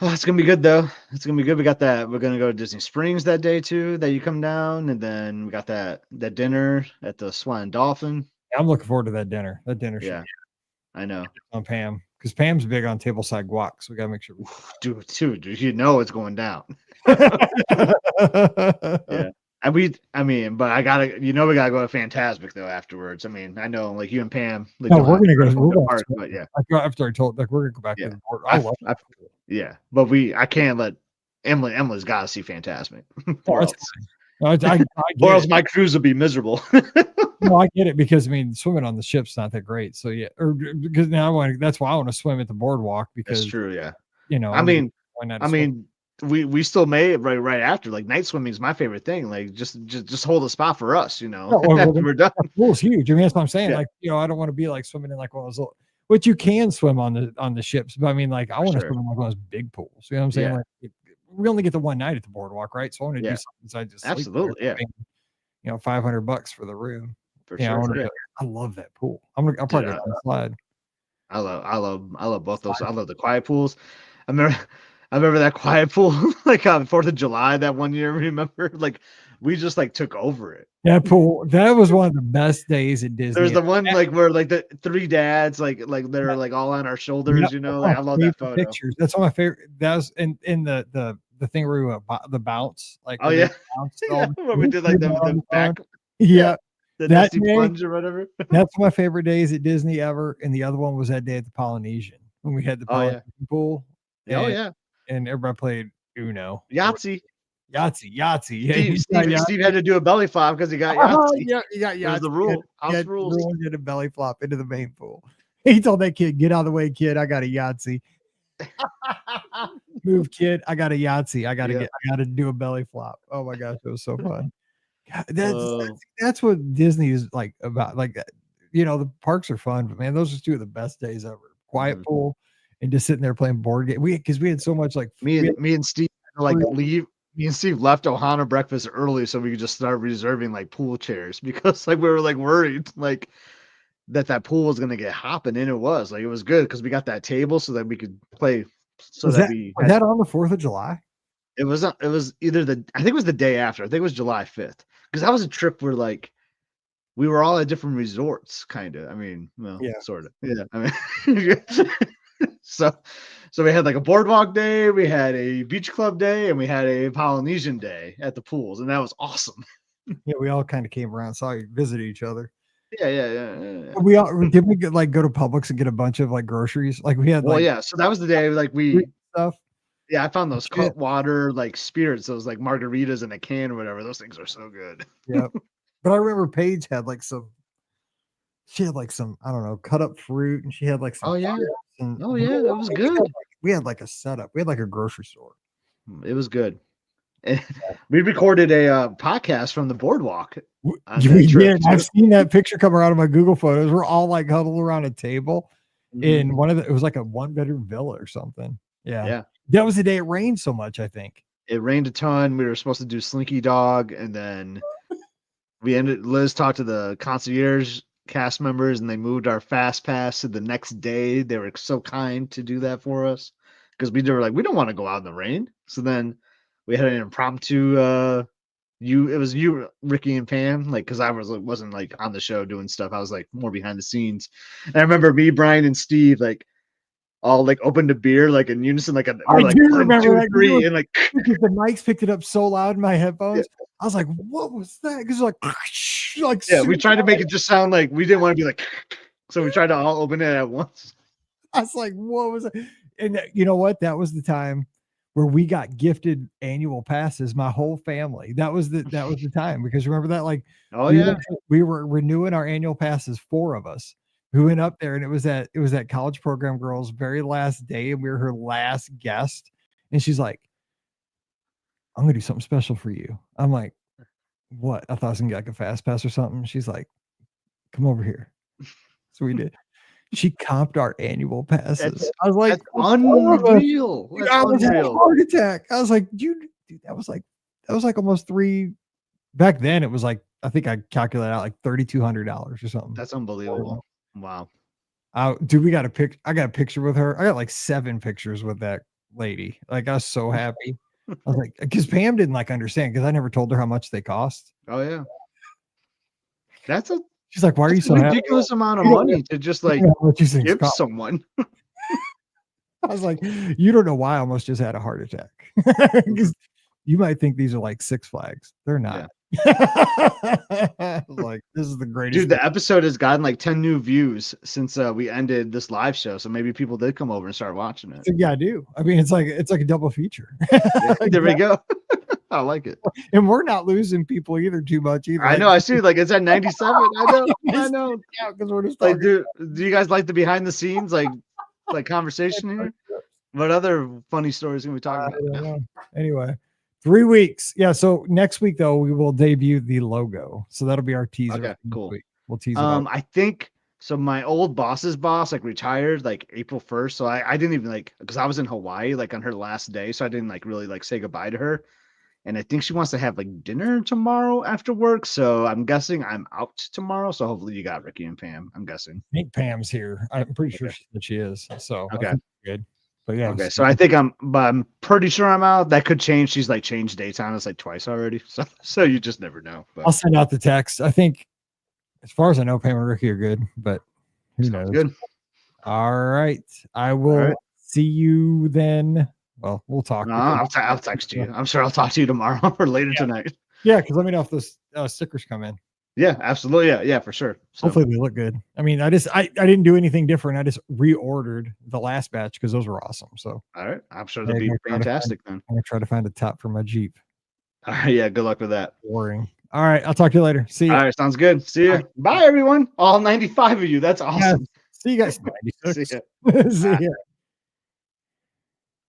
Oh, it's gonna be good though. It's gonna be good. We got that. We're gonna go to Disney Springs that day too. That you come down, and then we got that dinner at the Swan and Dolphin. I'm looking forward to that dinner. That dinner, yeah, I know. On Pam, because Pam's big on tableside guac, so we gotta make sure. Dude, you know it's going down. Yeah. But I gotta, we gotta go to Phantasmic though afterwards. I mean, I know, like you and Pam. Like, no, we're gonna go to the park, but yeah. After I told, like, we're gonna go back to the board. Yeah, but I can't let Emily's got to see Phantasmic, or else my cruise will be miserable. No, I get it because I mean, swimming on the ship's not that great. So yeah, or because now that's why I want to swim at the boardwalk because that's true. Yeah, I mean, we still may right after. Like night swimming is my favorite thing. Like just hold a spot for us, after we're done. The pool's huge. I mean, that's what I'm saying. Yeah. Like, I don't want to be like swimming in like one of those little, which you can swim on the ships, but I mean, like, I want to swim in like one of those big pools. You know what I'm saying? Yeah. Like, we only get the one night at the boardwalk, right? So I want to do something besides just absolutely, sleep there, $500 for the room. For sure. I love that pool. I'll probably go on the slide. I love both those. I love the quiet pools. I remember that quiet pool like on 4th of July that one year. Remember, like we just like took over it. That pool, that was one of the best days at Disney. There's the one like where like the 3 dads like they're like all on our shoulders. Like, I love that photo. Pictures. That's one of my favorite. That was in the thing where we the bounce. Like where we did like the back. Yeah. The nasty plunge or whatever. That's my favorite days at Disney ever. And the other one was that day at the Polynesian when we had the Polynesian pool. And everybody played Uno. Yahtzee. Yeah, Steve had to do a belly flop because he got Yahtzee. He got Yahtzee. That was the rule. House rules. Everyone did a belly flop into the main pool. He told that kid, "Get out of the way, kid. I got a Yahtzee." Move, kid. I got a Yahtzee. I gotta do a belly flop. Oh my gosh, it was so fun. That's what Disney is like about. Like, the parks are fun, but man, those are 2 of the best days ever. Quiet pool and just sitting there playing board game. Because we had so much like me and Steve like leave me and Steve left Ohana breakfast early so we could just start reserving like pool chairs because like we were like worried like that pool was gonna get hopping, and it was like it was good because we got that table so that we could play. So was that was that on the 4th of July? it was either I think it was the day after. I think it was July 5th because that was a trip where like we were all at different resorts, kind of. I mean, well, Yeah. sort of. Yeah. I mean, so we had like a boardwalk day, we had a beach club day, and we had a Polynesian day at the pools, and that was awesome. Yeah, we all kind of came around, saw you, visited each other. Yeah. We all did we get like go to Publix and get a bunch of like groceries? Like we had Well, like yeah. So that was the day like we stuff. Yeah, I found those Shit. cut water like spirits, those like margaritas in a can or whatever. Those things are so good. Yep. But I remember Paige had like she had like some, I don't know, cut up fruit, and she had like some. Oh yeah. And Oh yeah, that was good. We had like a setup. We had like a grocery store. It was good. We recorded a podcast from the boardwalk. We did. I've seen that picture come around in my Google Photos. We're all like huddled around a table in one of it was like a 1-bedroom villa or something. Yeah. That was the day it rained so much, I think. It rained a ton. We were supposed to do Slinky Dog, and then Liz talked to the concierge cast members, and they moved our fast pass to the next day. They were so kind to do that for us because we were like, we don't want to go out in the rain. So then we had an impromptu it was you, Ricky, and Pam, like, because I wasn't like on the show doing stuff. I was like more behind the scenes. And I remember me, Brian, and Steve like all like opened a beer like in unison, like I do remember that. 3, and like the mics picked it up so loud in my headphones. Yeah. I was like, "What was that?" Because like yeah, we tried to make it just sound like we didn't want to be like, so we tried to all open it at once. I was like, "What was it?" And you know what? That was the time where we got gifted annual passes. My whole family. That was the time, because remember that, like, we were renewing our annual passes, 4 of us. We went up there, and it was that college program girl's very last day, and we were her last guest. And she's like, "I'm gonna do something special for you." I'm like, "What?" I thought I was gonna get like a fast pass or something. She's like, "Come over here." So we did. She comped our annual passes. I was like, that's unreal. That's unreal. Heart attack. I was like, dude, that was like almost 3. Back then, it was like, I think I calculated out like $3,200 or something. That's unbelievable. Wow. Dude, I got a picture with her. I got like 7 pictures with that lady. Like, I was so happy. I was like, because Pam didn't like understand, because I never told her how much they cost. Oh yeah. She's like, "Why are you so ridiculous happy? Amount of money to just like give someone?" I was like, "You don't know why I almost just had a heart attack." Because you might think these are like Six Flags. They're not. Yeah. Like, this is the greatest. Dude, the episode has gotten like 10 new views since we ended this live show. So maybe people did come over and start watching it. Yeah, I do. I mean, it's like a double feature. There we go. I like it. And we're not losing people either too much either. I know. I see. Like, it's at 97. I know. Yeah, because we're just like, do you guys like the behind the scenes like conversation here? What other funny stories can we talk about? Anyway, 3 weeks. Yeah. So next week though, we will debut the logo. So that'll be our teaser. Okay, cool. We'll tease. I think so. My old boss's boss like retired like April 1st. So I didn't even like, because I was in Hawaii like on her last day. So I didn't like really like say goodbye to her. And I think she wants to have like dinner tomorrow after work. So I'm guessing I'm out tomorrow. So hopefully you got Ricky and Pam. I'm guessing. I think Pam's here. I'm pretty sure she is. So okay, good. But yeah. Okay. So I think I'm pretty sure I'm out. That could change. She's like changed dates on us like twice already. So you just never know. But I'll send out the text. I think, as far as I know, Pam and Ricky are good, but who knows? Good. All right. I will see you then. Well, we'll talk. No, I'll text you. I'm sure I'll talk to you tomorrow or later tonight. Yeah, because let me know if those stickers come in. Yeah, absolutely. Yeah, for sure. So. Hopefully they look good. I mean, I didn't do anything different. I just reordered the last batch because those were awesome. So all right, I'm sure they'll be fantastic. Then I'm gonna try to find a top for my Jeep. All right, yeah. Good luck with that. Boring. All right, I'll talk to you later. See you. All right, sounds good. See you. Bye, everyone. All 95 of you. That's awesome. Yeah. See you guys. See ya. See ya.